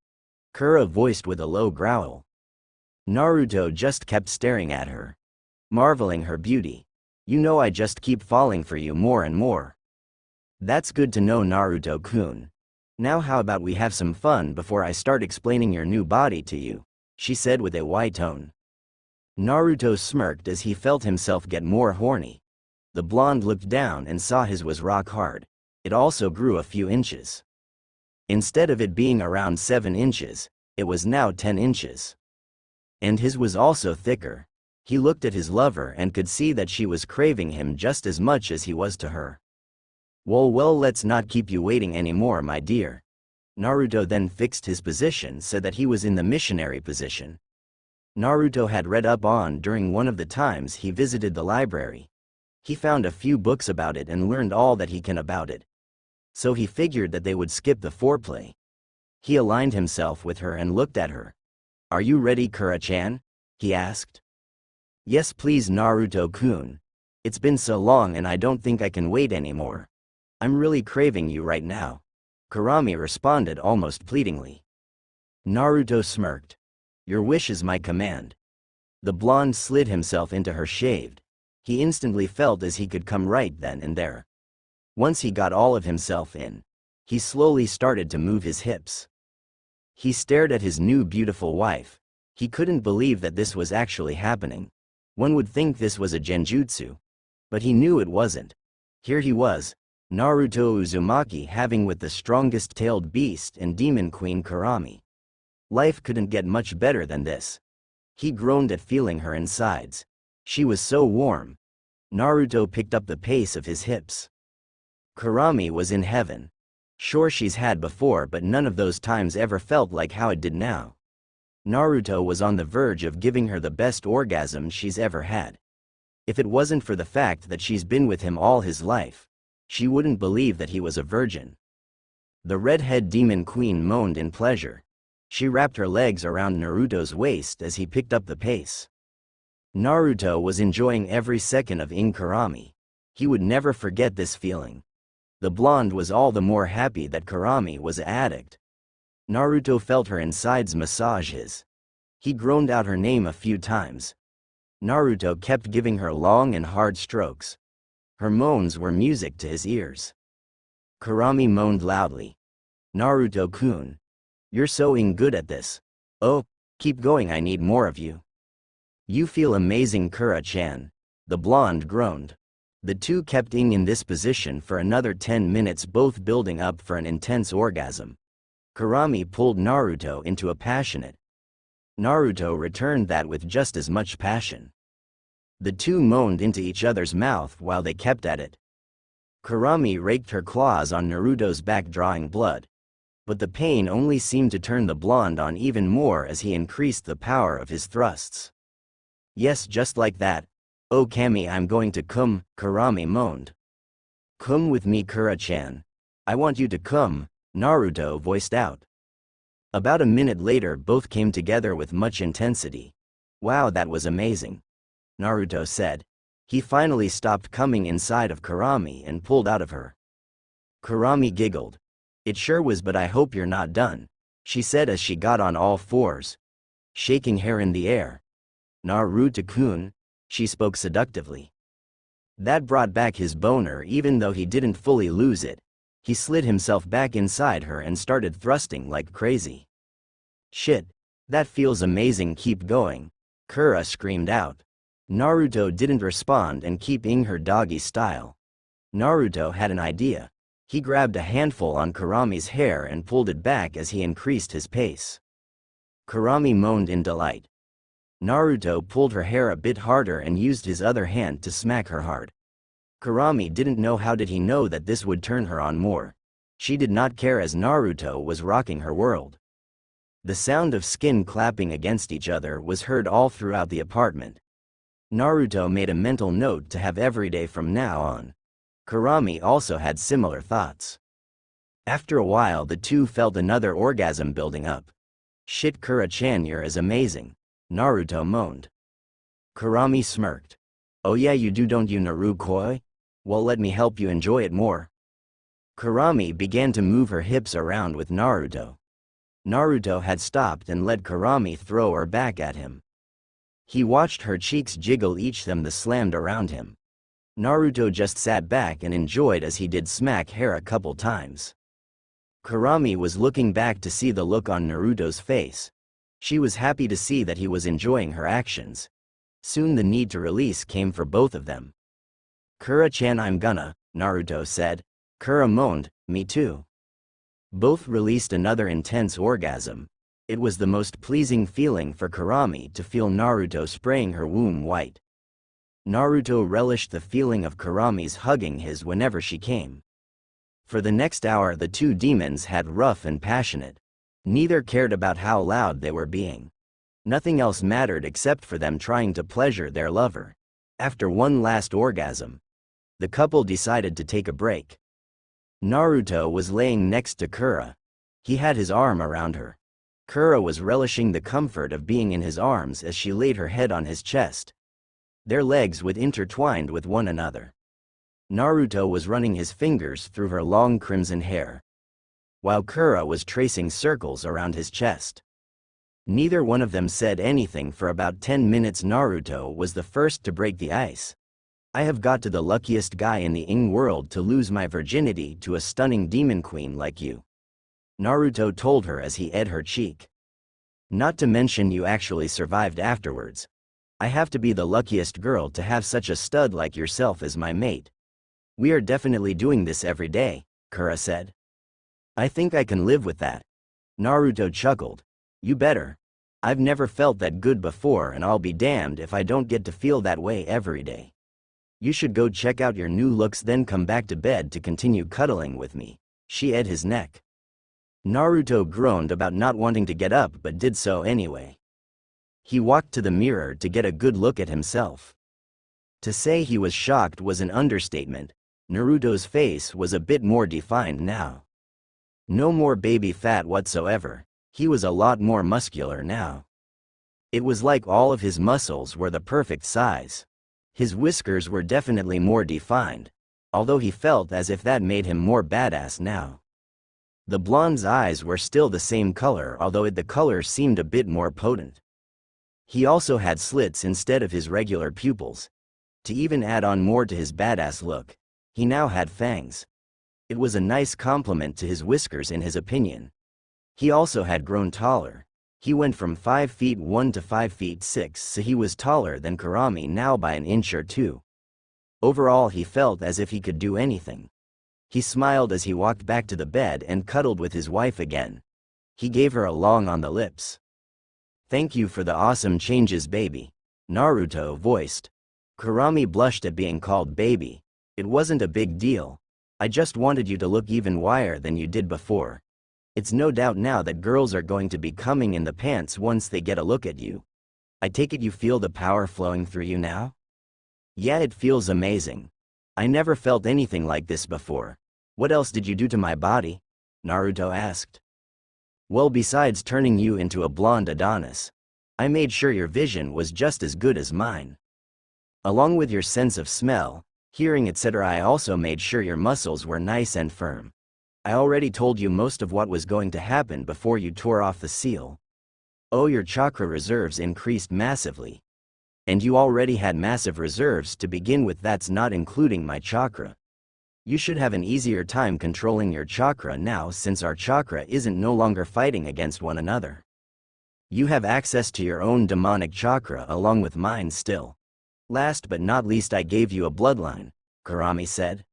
Kura voiced with a low growl. Naruto just kept staring at her, marveling her beauty. You know, I just keep falling for you more and more. That's good to know, Naruto-kun. Now how about we have some fun before I start explaining your new body to you, she said with a white tone. Naruto smirked as he felt himself get more horny. The blonde looked down and saw his was rock hard. It also grew a few inches. Instead of it being around 7 inches, it was now 10 inches. And his was also thicker. He looked at his lover and could see that she was craving him just as much as he was to her. Well, let's not keep you waiting anymore, my dear. Naruto then fixed his position so that he was in the missionary position. Naruto had read up on during one of the times he visited the library. He found a few books about it and learned all that he can about it. So he figured that they would skip the foreplay. He aligned himself with her and looked at her. Are you ready, Kura-chan? He asked. Yes please, Naruto-kun. It's been so long and I don't think I can wait anymore. I'm really craving you right now, Kurami responded almost pleadingly. Naruto smirked. Your wish is my command. The blonde slid himself into her shaved. He instantly felt as he could come right then and there. Once he got all of himself in, he slowly started to move his hips. He stared at his new beautiful wife. He couldn't believe that this was actually happening. One would think this was a genjutsu. But he knew it wasn't. Here he was, Naruto Uzumaki having with the strongest tailed beast and demon queen Kurami. Life couldn't get much better than this. He groaned at feeling her insides. She was so warm. Naruto picked up the pace of his hips. Kurami was in heaven. Sure, she's had before, but none of those times ever felt like how it did now. Naruto was on the verge of giving her the best orgasm she's ever had. If it wasn't for the fact that she's been with him all his life, she wouldn't believe that he was a virgin. The redhead demon queen moaned in pleasure. She wrapped her legs around Naruto's waist as he picked up the pace. Naruto was enjoying every second of Kurami. He would never forget this feeling. The blonde was all the more happy that Kurami was an addict. Naruto felt her insides massage his. He groaned out her name a few times. Naruto kept giving her long and hard strokes. Her moans were music to his ears. Kurami moaned loudly. Naruto-kun, you're so good at this. Oh, keep going, I need more of you. You feel amazing, Kura-chan. The blonde groaned. The two kept in this position for another 10 minutes, both building up for an intense orgasm. Kurami pulled Naruto into a passionate. Naruto returned that with just as much passion. The two moaned into each other's mouth while they kept at it. Kurami raked her claws on Naruto's back, drawing blood. But the pain only seemed to turn the blonde on even more as he increased the power of his thrusts. Yes, just like that. Oh Kami, I'm going to come, Kurami moaned. Come with me, Kura-chan. I want you to come, Naruto voiced out. About a minute later, both came together with much intensity. Wow, that was amazing, Naruto said. He finally stopped coming inside of Kurami and pulled out of her. Kurami giggled. It sure was, but I hope you're not done, she said as she got on all fours, shaking hair in the air. Naruto-kun, she spoke seductively. That brought back his boner even though he didn't fully lose it. He slid himself back inside her and started thrusting like crazy. Shit, that feels amazing, keep going, Kura screamed out. Naruto didn't respond and keeping her doggy style. Naruto had an idea. He grabbed a handful on Kurami's hair and pulled it back as he increased his pace. Kurami moaned in delight. Naruto pulled her hair a bit harder and used his other hand to smack her hard. Kurami didn't know how did he know that this would turn her on more. She did not care as Naruto was rocking her world. The sound of skin clapping against each other was heard all throughout the apartment. Naruto made a mental note to have every day from now on. Kurami also had similar thoughts. After a while, the two felt another orgasm building up. Shit, Kura-chan, you're as amazing, Naruto moaned. Kurami smirked. Oh yeah, you do, don't you, Naruto? Well, let me help you enjoy it more. Kurami began to move her hips around with Naruto. Naruto had stopped and let Kurami throw her back at him. He watched her cheeks jiggle, each them the slammed around him. Naruto just sat back and enjoyed as he did smack hair a couple times. Kurami was looking back to see the look on Naruto's face. She was happy to see that he was enjoying her actions. Soon the need to release came for both of them. Kura-chan, I'm gonna, Naruto said. Kura moaned, me too. Both released another intense orgasm. It was the most pleasing feeling for Kurami to feel Naruto spraying her womb white. Naruto relished the feeling of Kurami's hugging his whenever she came. For the next hour, the two demons had rough and passionate. Neither cared about how loud they were being. Nothing else mattered except for them trying to pleasure their lover. After one last orgasm, the couple decided to take a break. Naruto was laying next to Kura. He had his arm around her. Kura was relishing the comfort of being in his arms as she laid her head on his chest. Their legs were intertwined with one another. Naruto was running his fingers through her long crimson hair, while Kura was tracing circles around his chest. Neither one of them said anything for about 10 minutes. Naruto was the first to break the ice. I have got to the luckiest guy in the Ing world to lose my virginity to a stunning demon queen like you. Naruto told her as he ate her cheek. Not to mention you actually survived afterwards. I have to be the luckiest girl to have such a stud like yourself as my mate. We are definitely doing this every day, Kura said. I think I can live with that. Naruto chuckled. You better. I've never felt that good before and I'll be damned if I don't get to feel that way every day. You should go check out your new looks then come back to bed to continue cuddling with me. She ate his neck. Naruto groaned about not wanting to get up but did so anyway. He walked to the mirror to get a good look at himself. To say he was shocked was an understatement. Naruto's face was a bit more defined now. No more baby fat whatsoever. He was a lot more muscular now. It was like all of his muscles were the perfect size. His whiskers were definitely more defined, although he felt as if that made him more badass now. The blonde's eyes were still the same color, although the color seemed a bit more potent. He also had slits instead of his regular pupils. To even add on more to his badass look, he now had fangs. It was a nice compliment to his whiskers in his opinion. He also had grown taller. He went from 5 feet 1 to 5 feet 6, so he was taller than Kurami now by an inch or two. Overall he felt as if he could do anything. He smiled as he walked back to the bed and cuddled with his wife again. He gave her a long on the lips. Thank you for the awesome changes, baby, Naruto voiced. Kurami blushed at being called baby. It wasn't a big deal. I just wanted you to look even wire than you did before. It's no doubt now that girls are going to be coming in the pants once they get a look at you. I take it you feel the power flowing through you now? Yeah, it feels amazing. I never felt anything like this before. What else did you do to my body? Naruto asked. Well, besides turning you into a blonde Adonis, I made sure your vision was just as good as mine. Along with your sense of smell, hearing, etc., I also made sure your muscles were nice and firm. I already told you most of what was going to happen before you tore off the seal. Oh, your chakra reserves increased massively. And you already had massive reserves to begin with, that's not including my chakra. You should have an easier time controlling your chakra now since our chakra isn't no longer fighting against one another. You have access to your own demonic chakra along with mine still. Last but not least, I gave you a bloodline, Kurami said.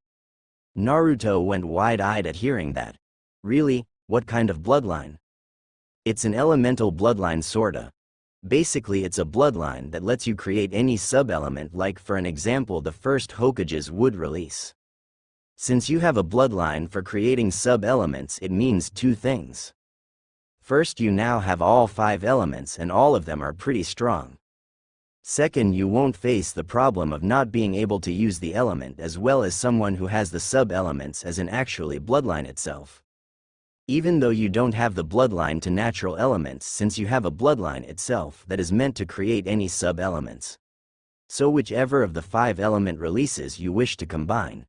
Naruto went wide-eyed at hearing that. Really? What kind of bloodline? It's an elemental bloodline sorta. Basically it's a bloodline that lets you create any sub-element, like for an example the first Hokages would release. Since you have a bloodline for creating sub-elements, it means two things. First, you now have all 5 elements and all of them are pretty strong. Second, you won't face the problem of not being able to use the element as well as someone who has the sub-elements as an actually bloodline itself. Even though you don't have the bloodline to natural elements, since you have a bloodline itself that is meant to create any sub-elements. So whichever of the 5 element releases you wish to combine,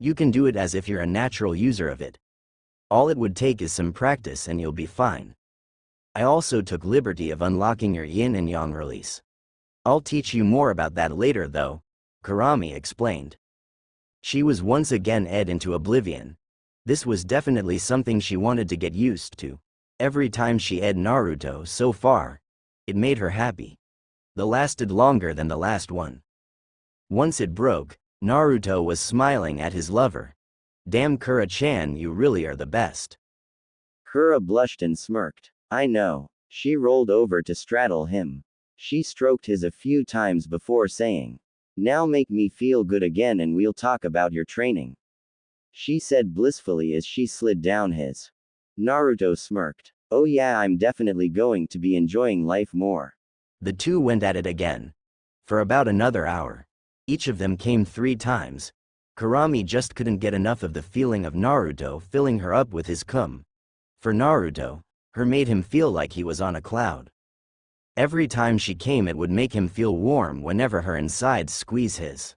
you can do it as if you're a natural user of it. All it would take is some practice and you'll be fine. I also took liberty of unlocking your yin and yang release. I'll teach you more about that later though, Kurami explained. She was once again led into oblivion. This was definitely something she wanted to get used to. Every time she ed Naruto so far, it made her happy. The lasted longer than the last one. Once it broke, Naruto was smiling at his lover. Damn Kura-chan, you really are the best. Kura blushed and smirked. I know. She rolled over to straddle him. She stroked his a few times before saying, now make me feel good again and we'll talk about your training. She said blissfully as she slid down his. Naruto smirked. Oh yeah, I'm definitely going to be enjoying life more. The two went at it again. For about another hour. Each of them came 3 times. Kurami just couldn't get enough of the feeling of Naruto filling her up with his cum. For Naruto, her made him feel like he was on a cloud. Every time she came it would make him feel warm whenever her insides squeeze his.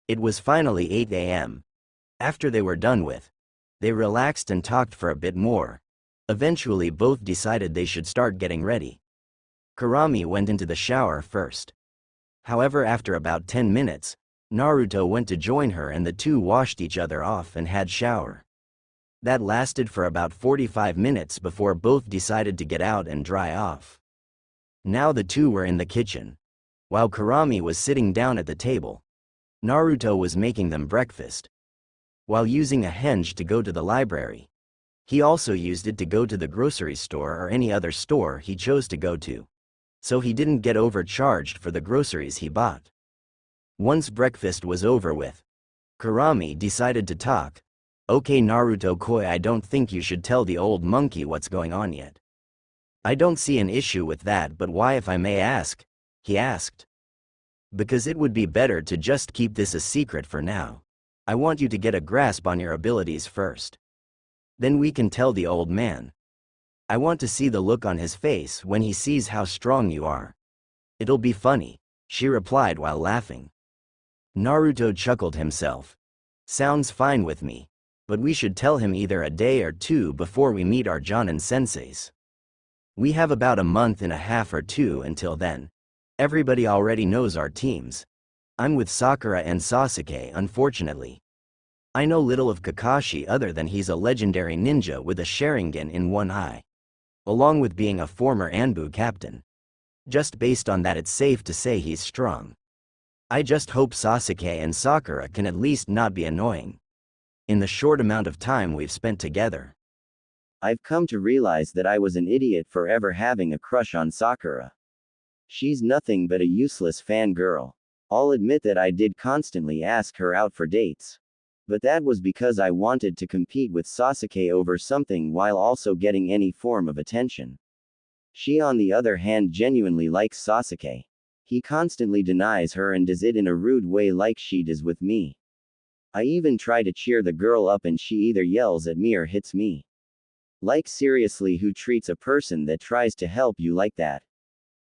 It was finally 8 a.m. After they were done with, they relaxed and talked for a bit more. Eventually both decided they should start getting ready. Kurami went into the shower first. However, after about 10 minutes, Naruto went to join her and the two washed each other off and had shower. That lasted for about 45 minutes before both decided to get out and dry off. Now the two were in the kitchen. While Kurami was sitting down at the table, Naruto was making them breakfast. While using a henge to go to the library, he also used it to go to the grocery store or any other store he chose to go to, so he didn't get overcharged for the groceries he bought. Once breakfast was over with, Kurami decided to talk. "Okay Naruto-koi, I don't think you should tell the old monkey what's going on yet." "I don't see an issue with that, but why, if I may ask?" he asked. "Because it would be better to just keep this a secret for now. I want you to get a grasp on your abilities first. Then we can tell the old man. I want to see the look on his face when he sees how strong you are. It'll be funny," she replied while laughing. Naruto chuckled himself. "Sounds fine with me. But we should tell him either a day or two before we meet our Jonin senseis. We have about a month and a half or two until then. Everybody already knows our teams. I'm with Sakura and Sasuke, unfortunately. I know little of Kakashi other than he's a legendary ninja with a Sharingan in one eye, along with being a former Anbu captain. Just based on that, it's safe to say he's strong. I just hope Sasuke and Sakura can at least not be annoying. In the short amount of time we've spent together, I've come to realize that I was an idiot for ever having a crush on Sakura. She's nothing but a useless fangirl. I'll admit that I did constantly ask her out for dates. But that was because I wanted to compete with Sasuke over something while also getting any form of attention. She, on the other hand, genuinely likes Sasuke. He constantly denies her and does it in a rude way like she does with me. I even try to cheer the girl up and she either yells at me or hits me. Like, seriously, who treats a person that tries to help you like that?"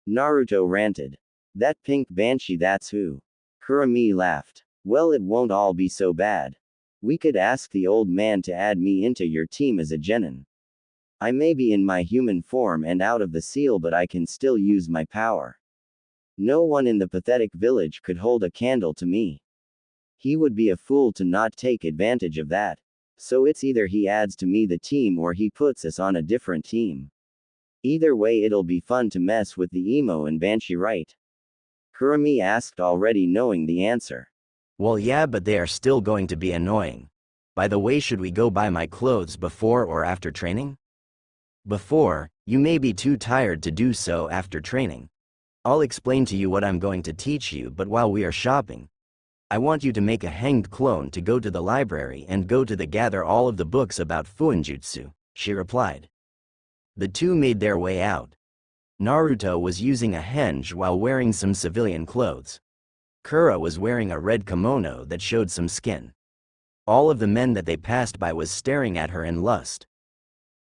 Naruto ranted. "That pink banshee, that's who." Kurami laughed. "Well, it won't all be so bad. We could ask the old man to add me into your team as a genin. I may be in my human form and out of the seal, but I can still use my power. No one in the pathetic village could hold a candle to me. He would be a fool to not take advantage of that. So it's either he adds to me the team or he puts us on a different team. Either way, it'll be fun to mess with the emo and banshee, right?" Kurami asked, already knowing the answer. "Well, yeah, but they are still going to be annoying. By the way, should we go buy my clothes before or after training?" "Before, you may be too tired to do so after training. I'll explain to you what I'm going to teach you, but while we are shopping, I want you to make a hanged clone to go to the library and go to gather all of the books about Fuinjutsu," she replied. The two made their way out. Naruto was using a henge while wearing some civilian clothes. Kura was wearing a red kimono that showed some skin. All of the men that they passed by was staring at her in lust.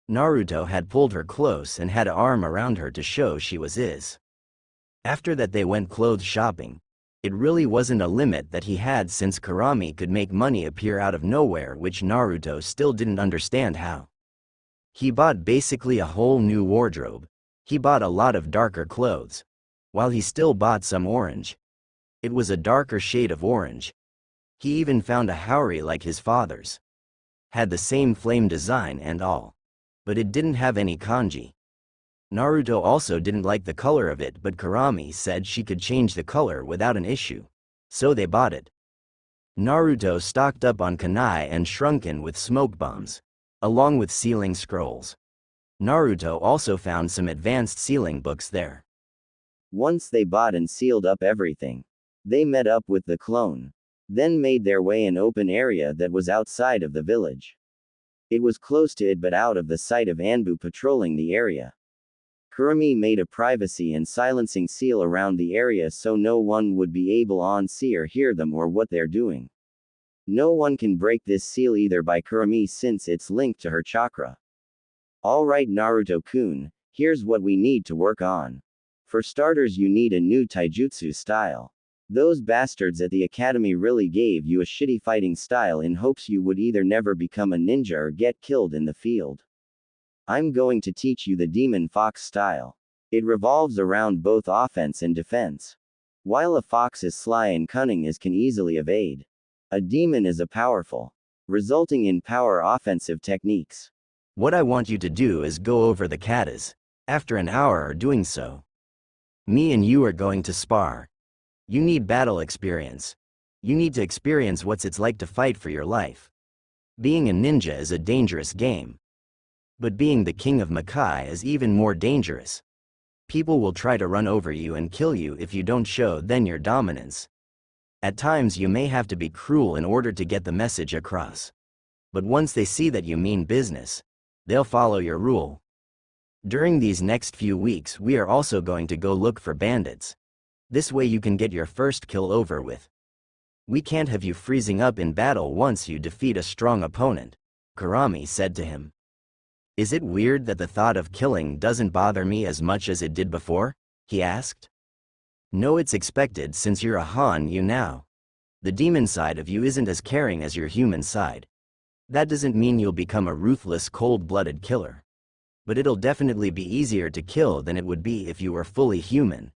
Naruto had pulled her close and had an arm around her to show she was his. After that they went clothes shopping. It really wasn't a limit that he had, since Kurami could make money appear out of nowhere, which Naruto still didn't understand how. He bought basically a whole new wardrobe. He bought a lot of darker clothes. While he still bought some orange. It was a darker shade of orange. He even found a haori like his father's. Had the same flame design and all. But it didn't have any kanji. Naruto also didn't like the color of it, but Kurami said she could change the color without an issue. So they bought it. Naruto stocked up on kunai and shrunken with smoke bombs, along with sealing scrolls. Naruto also found some advanced sealing books there. Once they bought and sealed up everything, they met up with the clone. Then made their way an open area that was outside of the village. It was close to it but out of the sight of Anbu patrolling the area. Kurami made a privacy and silencing seal around the area so no one would be able to see or hear them or what they're doing. No one can break this seal either by Kurami since it's linked to her chakra. Alright Naruto-kun, here's what we need to work on. For starters, you need a new taijutsu style. Those bastards at the academy really gave you a shitty fighting style in hopes you would either never become a ninja or get killed in the field. I'm going to teach you the demon fox style. It revolves around both offense and defense. While a fox is sly and cunning as can easily evade, a demon is a powerful, resulting in power offensive techniques. What I want you to do is go over the katas. After an hour of doing so, me and you are going to spar. You need battle experience. You need to experience what it's like to fight for your life. Being a ninja is a dangerous game. But being the king of Makai is even more dangerous. People will try to run over you and kill you if you don't show them your dominance. At times you may have to be cruel in order to get the message across. But once they see that you mean business, they'll follow your rule. During these next few weeks we are also going to go look for bandits. This way you can get your first kill over with. We can't have you freezing up in battle once you defeat a strong opponent, Kurami said to him. Is it weird that the thought of killing doesn't bother me as much as it did before? He asked. No, it's expected since you're a Han now. The demon side of you isn't as caring as your human side. That doesn't mean you'll become a ruthless, cold-blooded killer. But it'll definitely be easier to kill than it would be if you were fully human.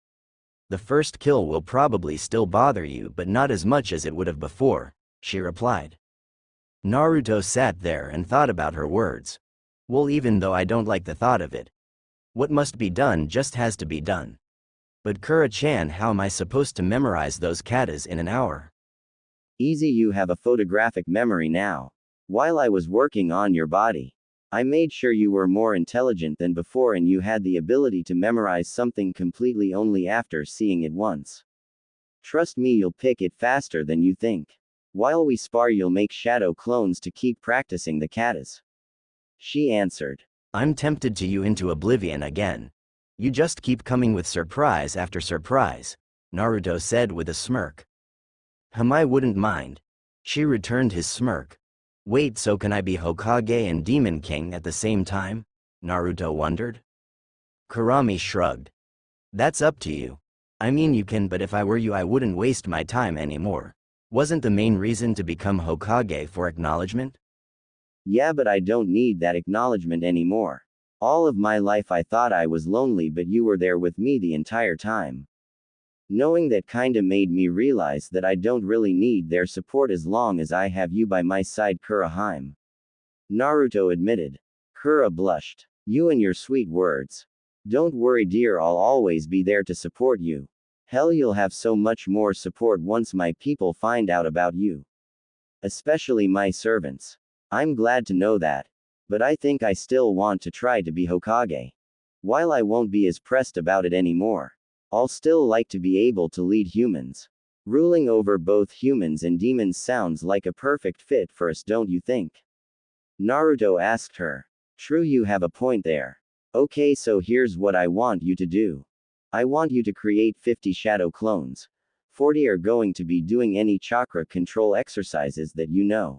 The first kill will probably still bother you but not as much as it would have before, she replied. Naruto sat there and thought about her words. Well, even though I don't like the thought of it, what must be done just has to be done. But Kura-chan, how am I supposed to memorize those katas in an hour? Easy, you have a photographic memory now. While I was working on your body, I made sure you were more intelligent than before and you had the ability to memorize something completely only after seeing it once. Trust me, you'll pick it faster than you think. While we spar, you'll make shadow clones to keep practicing the katas. She answered. I'm tempted to you into oblivion again. You just keep coming with surprise after surprise, Naruto said with a smirk. I wouldn't mind. She returned his smirk. Wait, so can I be Hokage and Demon King at the same time? Naruto wondered. Kurami shrugged. That's up to you. I mean you can, but if I were you I wouldn't waste my time anymore. Wasn't the main reason to become Hokage for acknowledgement? Yeah, but I don't need that acknowledgement anymore. All of my life I thought I was lonely, but you were there with me the entire time. Knowing that kinda made me realize that I don't really need their support as long as I have you by my side, Kurahime. Naruto admitted. Kura blushed. You and your sweet words. Don't worry dear, I'll always be there to support you. Hell, you'll have so much more support once my people find out about you. Especially my servants. I'm glad to know that. But I think I still want to try to be Hokage. While I won't be as pressed about it anymore, I'll still like to be able to lead humans. Ruling over both humans and demons sounds like a perfect fit for us, don't you think? Naruto asked her. True, you have a point there. Okay, so here's what I want you to do. I want you to create 50 shadow clones. 40 are going to be doing any chakra control exercises that you know,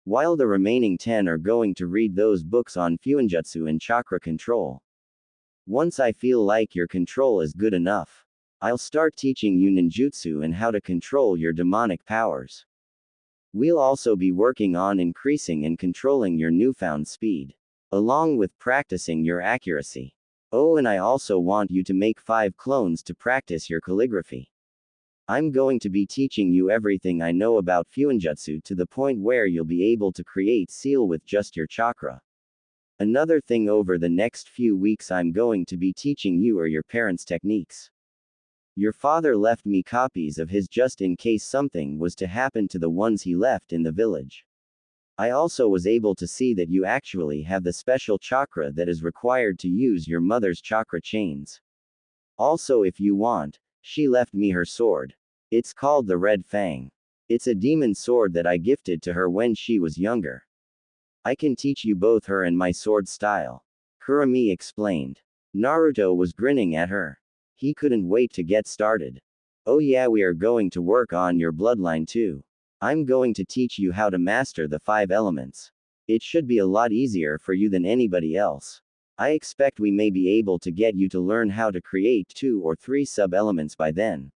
while the remaining 10 are going to read those books on Fuinjutsu and chakra control. Once I feel like your control is good enough, I'll start teaching you ninjutsu and how to control your demonic powers. We'll also be working on increasing and controlling your newfound speed, along with practicing your accuracy. Oh, and I also want you to make 5 clones to practice your calligraphy. I'm going to be teaching you everything I know about Fuinjutsu to the point where you'll be able to create seal with just your chakra. Another thing, over the next few weeks I'm going to be teaching you your parents' techniques. Your father left me copies of his just in case something was to happen to the ones he left in the village. I also was able to see that you actually have the special chakra that is required to use your mother's chakra chains. Also, if you want, she left me her sword. It's called the Red Fang. It's a demon sword that I gifted to her when she was younger. I can teach you both her and my sword style, Kurami explained. Naruto was grinning at her. He couldn't wait to get started. Oh yeah, we are going to work on your bloodline too. I'm going to teach you how to master the 5 elements. It should be a lot easier for you than anybody else. I expect we may be able to get you to learn how to create 2 or 3 sub-elements by then.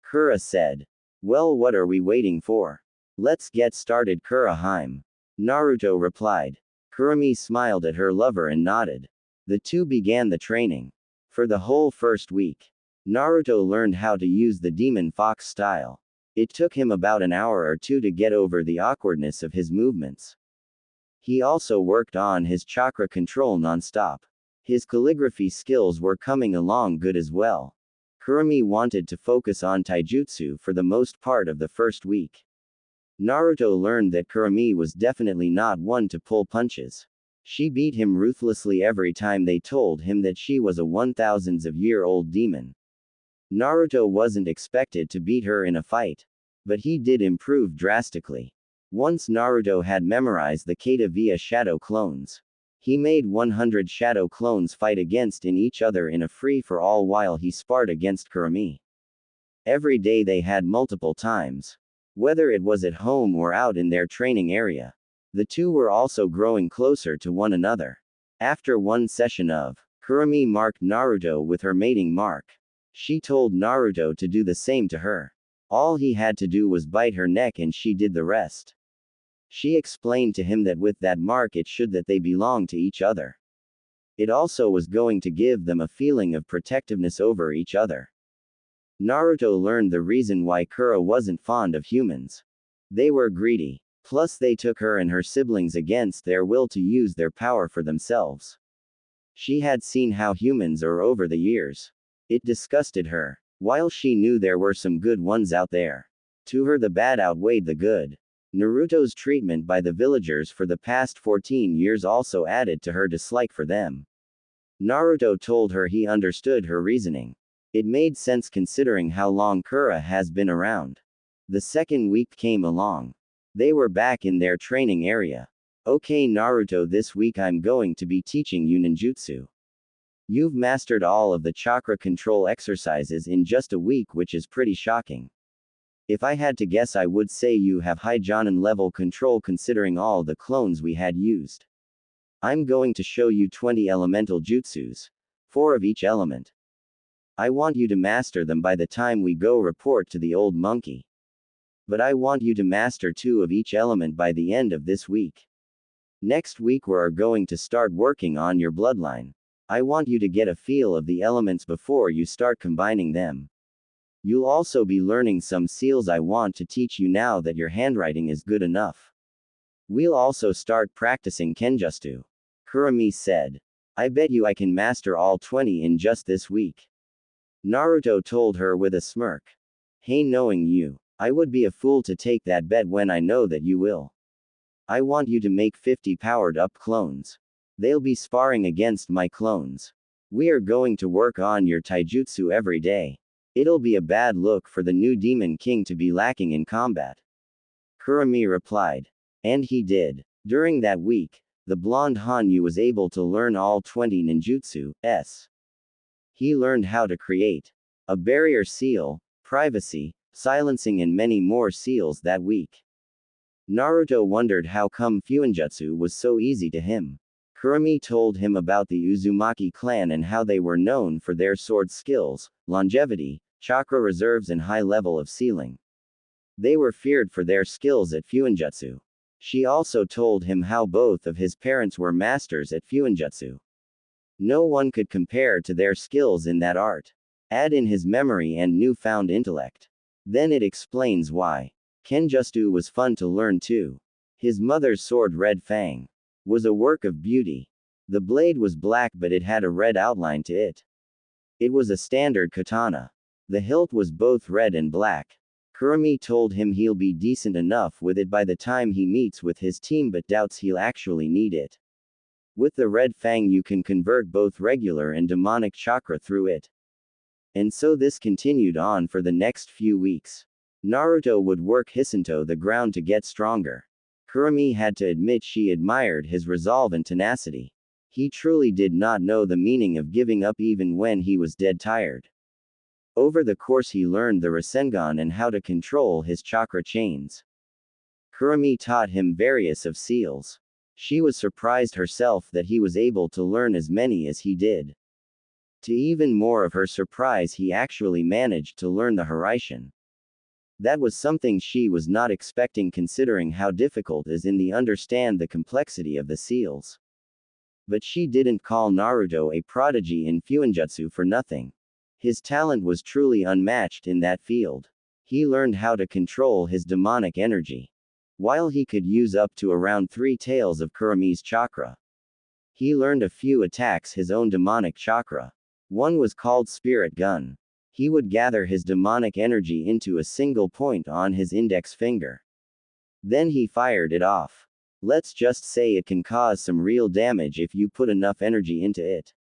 Kura said. Well, what are we waiting for? Let's get started, Kurahime. Naruto replied. Kurami smiled at her lover and nodded. The two began the training. For the whole first week, Naruto learned how to use the demon fox style. It took him about an hour or two to get over the awkwardness of his movements. He also worked on his chakra control non-stop. His calligraphy skills were coming along good as well. Kurami wanted to focus on taijutsu for the most part of the first week. Naruto learned that Kurami was definitely not one to pull punches. She beat him ruthlessly every time they told him that she was a 1000-year-old demon. Naruto wasn't expected to beat her in a fight. But he did improve drastically. Once Naruto had memorized the kata via shadow clones. He made 100 shadow clones fight against each other in a free-for-all while he sparred against Kurami. Every day they had multiple times. Whether it was at home or out in their training area. The two were also growing closer to one another. After one session of, Kurami marked Naruto with her mating mark. She told Naruto to do the same to her. All he had to do was bite her neck and she did the rest. She explained to him that with that mark it should that they belong to each other. It also was going to give them a feeling of protectiveness over each other. Naruto learned the reason why Kura wasn't fond of humans. They were greedy. Plus they took her and her siblings against their will to use their power for themselves. She had seen how humans are over the years. It disgusted her. While she knew there were some good ones out there. To her the bad outweighed the good. Naruto's treatment by the villagers for the past 14 years also added to her dislike for them. Naruto told her he understood her reasoning. It made sense considering how long Kura has been around. The second week came along. They were back in their training area. Okay Naruto, this week I'm going to be teaching you ninjutsu. You've mastered all of the chakra control exercises in just a week, which is pretty shocking. If I had to guess, I would say you have high Jonin level control considering all the clones we had used. I'm going to show you 20 elemental jutsus. 4 of each element. I want you to master them by the time we go report to the old monkey. But I want you to master 2 of each element by the end of this week. Next week we are going to start working on your bloodline. I want you to get a feel of the elements before you start combining them. You'll also be learning some seals I want to teach you now that your handwriting is good enough. We'll also start practicing kenjutsu. Kurami said. I bet you I can master all 20 in just this week. Naruto told her with a smirk. Hey, knowing you, I would be a fool to take that bet when I know that you will. I want you to make 50 powered-up clones. They'll be sparring against my clones. We are going to work on your taijutsu every day. It'll be a bad look for the new Demon King to be lacking in combat. Kurami replied. And he did. During that week, the blonde Hanyu was able to learn all 20 ninjutsus. He learned how to create a barrier seal, privacy, silencing and many more seals that week. Naruto wondered how come Fuinjutsu was so easy to him. Kurami told him about the Uzumaki clan and how they were known for their sword skills, longevity, chakra reserves and high level of sealing. They were feared for their skills at Fuinjutsu. She also told him how both of his parents were masters at Fuinjutsu. No one could compare to their skills in that art. Add in his memory and newfound intellect. Then it explains why. Kenjutsu was fun to learn too. His mother's sword Red Fang was a work of beauty. The blade was black but it had a red outline to it. It was a standard katana. The hilt was both red and black. Kurami told him he'll be decent enough with it by the time he meets with his team but doubts he'll actually need it. With the Red Fang you can convert both regular and demonic chakra through it. And so this continued on for the next few weeks. Naruto would work Hisanto the ground to get stronger. Kurami had to admit she admired his resolve and tenacity. He truly did not know the meaning of giving up even when he was dead tired. Over the course he learned the Rasengan and how to control his chakra chains. Kurami taught him various of seals. She was surprised herself that he was able to learn as many as he did. To even more of her surprise he actually managed to learn the Hiraishin. That was something she was not expecting considering how difficult it is in the understand the complexity of the seals. But she didn't call Naruto a prodigy in Fuinjutsu for nothing. His talent was truly unmatched in that field. He learned how to control his demonic energy. While he could use up to around 3 taels of Kurami's chakra, he learned a few attacks his own demonic chakra. One was called Spirit Gun. He would gather his demonic energy into a single point on his index finger. Then he fired it off. Let's just say it can cause some real damage if you put enough energy into it.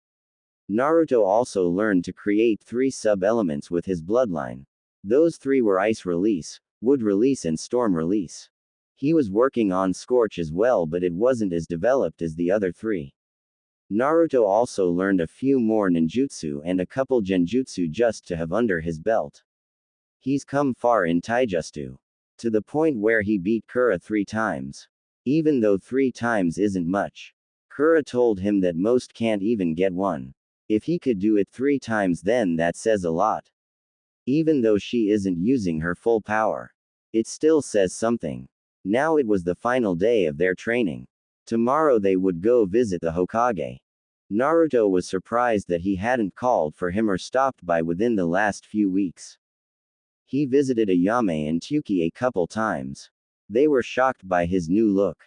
Naruto also learned to create 3 sub-elements with his bloodline. Those 3 were Ice Release, Wood Release and Storm Release. He was working on Scorch as well, but it wasn't as developed as the other 3. Naruto also learned a few more ninjutsu and a couple genjutsu just to have under his belt. He's come far in taijutsu, to the point where he beat Kura 3 times. Even though 3 times isn't much, Kura told him that most can't even get 1. If he could do it 3 times, then that says a lot. Even though she isn't using her full power, it still says something. Now it was the final day of their training. Tomorrow they would go visit the Hokage. Naruto was surprised that he hadn't called for him or stopped by within the last few weeks. He visited Ayame and Tuki a couple times. They were shocked by his new look.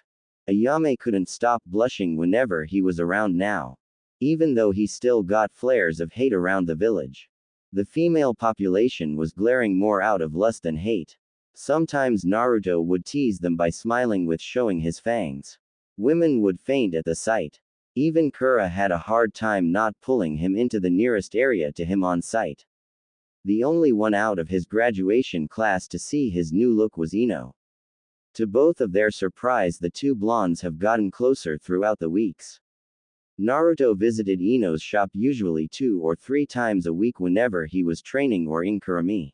Ayame couldn't stop blushing whenever he was around now. Even though he still got flares of hate around the village, the female population was glaring more out of lust than hate. Sometimes Naruto would tease them by smiling with showing his fangs. Women would faint at the sight. Even Kura had a hard time not pulling him into the nearest area to him on sight. The only one out of his graduation class to see his new look was Ino. To both of their surprise, the 2 blondes have gotten closer throughout the weeks. Naruto visited Ino's shop usually 2 or 3 times a week whenever he was training or in Kurami.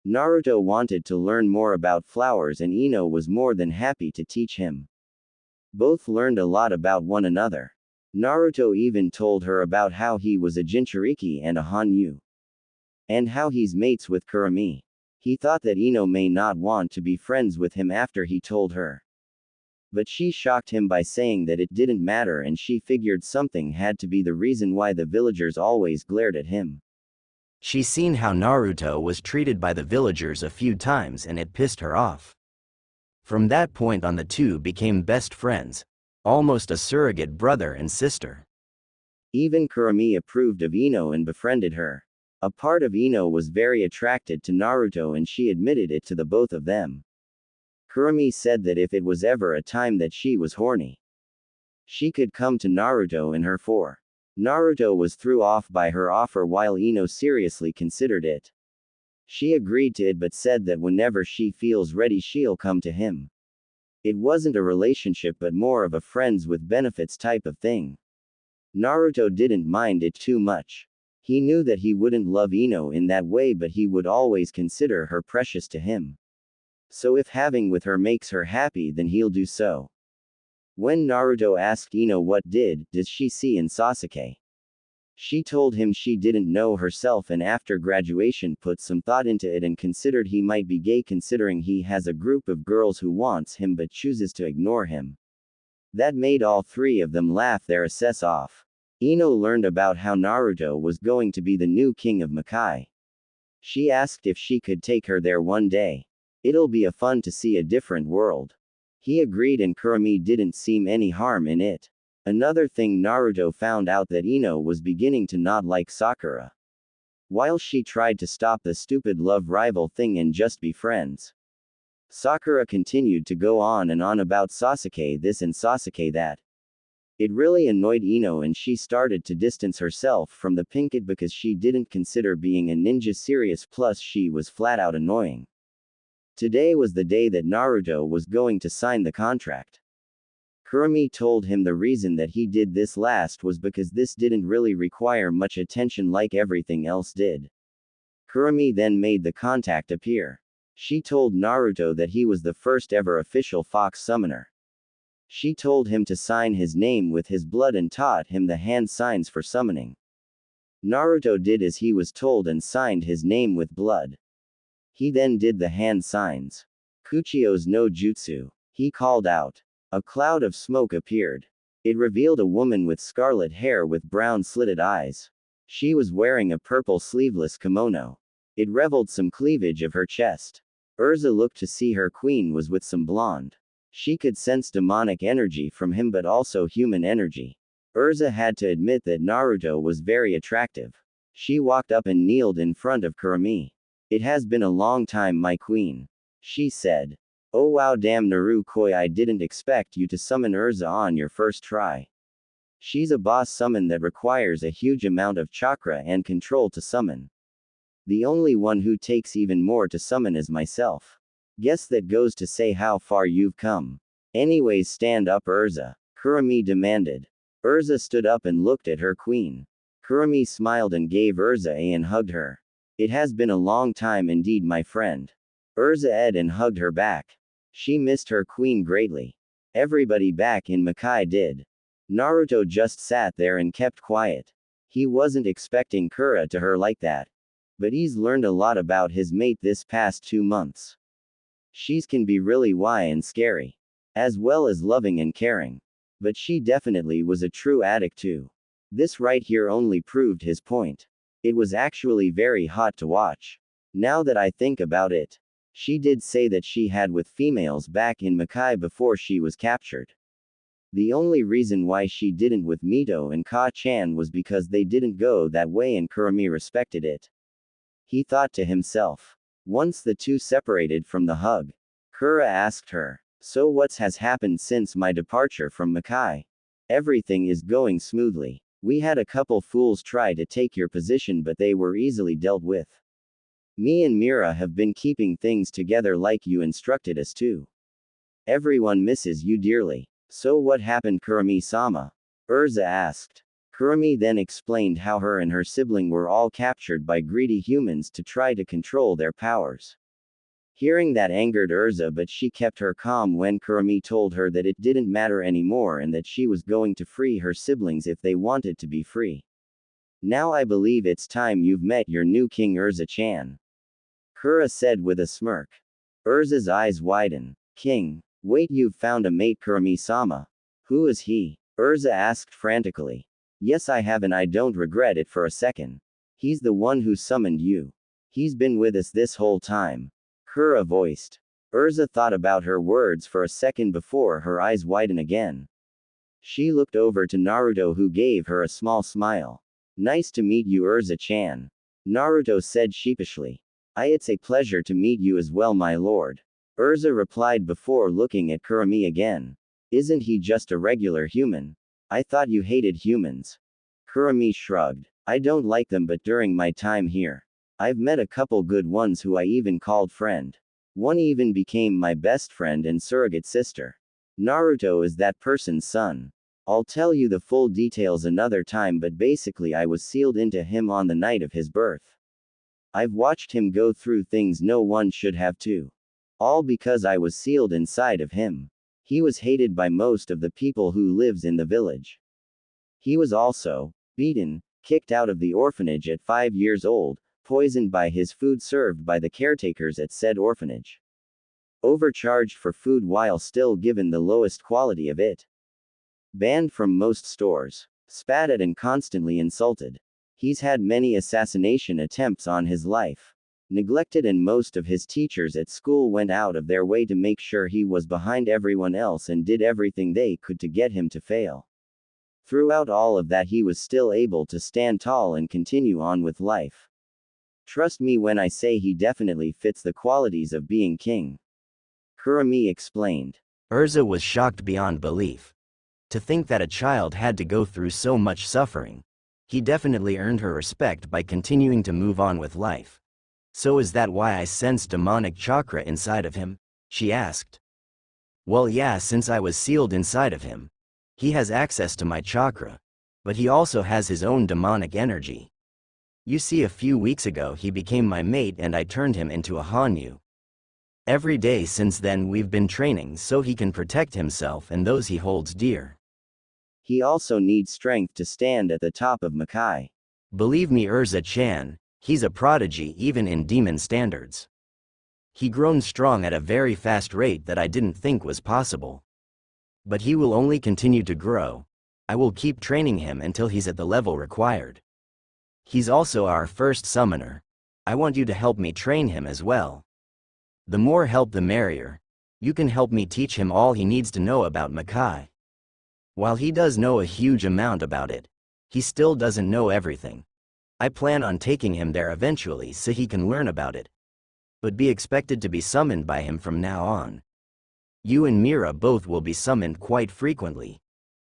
Naruto wanted to learn more about flowers and Ino was more than happy to teach him. Both learned a lot about one another. Naruto even told her about how he was a Jinchuriki and a Hanyu, and how he's mates with Kurami. He thought that Ino may not want to be friends with him after he told her. But she shocked him by saying that it didn't matter, and she figured something had to be the reason why the villagers always glared at him. She seen how Naruto was treated by the villagers a few times and it pissed her off. From that point on, the 2 became best friends, almost a surrogate brother and sister. Even Kurami approved of Ino and befriended her. A part of Ino was very attracted to Naruto and she admitted it to the both of them. Kurami said that if it was ever a time that she was horny, she could come to Naruto and her for. Naruto was threw off by her offer while Ino seriously considered it. She agreed to it but said that whenever she feels ready she'll come to him. It wasn't a relationship but more of a friends with benefits type of thing. Naruto didn't mind it too much. He knew that he wouldn't love Ino in that way, but he would always consider her precious to him. So if having with her makes her happy, then he'll do so. When Naruto asked Ino what does she see in Sasuke, she told him she didn't know herself and after graduation put some thought into it and considered he might be gay considering he has a group of girls who wants him but chooses to ignore him. That made all 3 of them laugh their asses off. Ino learned about how Naruto was going to be the new king of Makai. She asked if she could take her there one day. It'll be a fun to see a different world. He agreed and Kurami didn't seem any harm in it. Another thing, Naruto found out that Ino was beginning to not like Sakura. While she tried to stop the stupid love rival thing and just be friends, Sakura continued to go on and on about Sasuke this and Sasuke that. It really annoyed Ino and she started to distance herself from the Pinkett because she didn't consider being a ninja serious, plus she was flat out annoying. Today was the day that Naruto was going to sign the contract. Kurami told him the reason that he did this last was because this didn't really require much attention like everything else did. Kurami then made the contact appear. She told Naruto that he was the first ever official fox summoner. She told him to sign his name with his blood and taught him the hand signs for summoning. Naruto did as he was told and signed his name with blood. He then did the hand signs. Kuchio's no jutsu. He called out. A cloud of smoke appeared. It revealed a woman with scarlet hair with brown slitted eyes. She was wearing a purple sleeveless kimono. It revealed some cleavage of her chest. Urza looked to see her queen was with some blonde. She could sense demonic energy from him but also human energy. Urza had to admit that Naruto was very attractive. She walked up and kneeled in front of Kurami. It has been a long time, my queen. She said. Oh wow, damn Naruto, I didn't expect you to summon Urza on your first try. She's a boss summon that requires a huge amount of chakra and control to summon. The only one who takes even more to summon is myself. Guess that goes to say how far you've come. Anyways, stand up, Urza. Kurami demanded. Urza stood up and looked at her queen. Kurami smiled and gave Urza a and hugged her. It has been a long time indeed, my friend. Urza ed and hugged her back. She missed her queen greatly. Everybody back in Makai did. Naruto just sat there and kept quiet. He wasn't expecting Kura to her like that. But he's learned a lot about his mate this past 2 months. She's can be really wild and scary. As well as loving and caring. But she definitely was a true addict too. This right here only proved his point. It was actually very hot to watch. Now that I think about it. She did say that she had with females back in Makai before she was captured. The only reason why she didn't with Mito and Ka-chan was because they didn't go that way and Kurami respected it. He thought to himself. Once the two separated from the hug, Kura asked her, so what has happened since my departure from Makai? Everything is going smoothly. We had a couple fools try to take your position but they were easily dealt with. Me and Mira have been keeping things together like you instructed us to. Everyone misses you dearly. So what happened, Kurami-sama? Urza asked. Kurami then explained how her and her sibling were all captured by greedy humans to try to control their powers. Hearing that angered Urza, but she kept her calm when Kurami told her that it didn't matter anymore and that she was going to free her siblings if they wanted to be free. Now I believe it's time you've met your new king, Urza-chan. Kura said with a smirk. Urza's eyes widen. King. Wait, you've found a mate, Kurami-sama. Who is he? Urza asked frantically. Yes, I have and I don't regret it for a second. He's the one who summoned you. He's been with us this whole time. Kura voiced. Urza thought about her words for a second before her eyes widened again. She looked over to Naruto, who gave her a small smile. Nice to meet you, Urza-chan. Naruto said sheepishly. It's a pleasure to meet you as well, my lord. Urza replied before looking at Kurami again. Isn't he just a regular human? I thought you hated humans. Kurami shrugged. I don't like them, but during my time here, I've met a couple good ones who I even called friend. One even became my best friend and surrogate sister. Naruto is that person's son. I'll tell you the full details another time, but basically I was sealed into him on the night of his birth. I've watched him go through things no one should have to. All because I was sealed inside of him. He was hated by most of the people who lives in the village. He was also beaten, kicked out of the orphanage at 5 years old, poisoned by his food served by the caretakers at said orphanage. Overcharged for food while still given the lowest quality of it. Banned from most stores. Spat at and constantly insulted. He's had many assassination attempts on his life. Neglected, and most of his teachers at school went out of their way to make sure he was behind everyone else and did everything they could to get him to fail. Throughout all of that, he was still able to stand tall and continue on with life. Trust me when I say he definitely fits the qualities of being king. Kurami explained. Urza was shocked beyond belief. To think that a child had to go through so much suffering. He definitely earned her respect by continuing to move on with life. So is that why I sense demonic chakra inside of him? She asked. Well, yeah, since I was sealed inside of him. He has access to my chakra. But he also has his own demonic energy. You see, a few weeks ago he became my mate and I turned him into a Hanyu. Every day since then we've been training so he can protect himself and those he holds dear. He also needs strength to stand at the top of Makai. Believe me, Urza-chan, he's a prodigy even in demon standards. He grown strong at a very fast rate that I didn't think was possible. But he will only continue to grow. I will keep training him until he's at the level required. He's also our first summoner. I want you to help me train him as well. The more help the merrier. You can help me teach him all he needs to know about Makai. While he does know a huge amount about it, he still doesn't know everything. I plan on taking him there eventually so he can learn about it. But be expected to be summoned by him from now on. You and Mira both will be summoned quite frequently.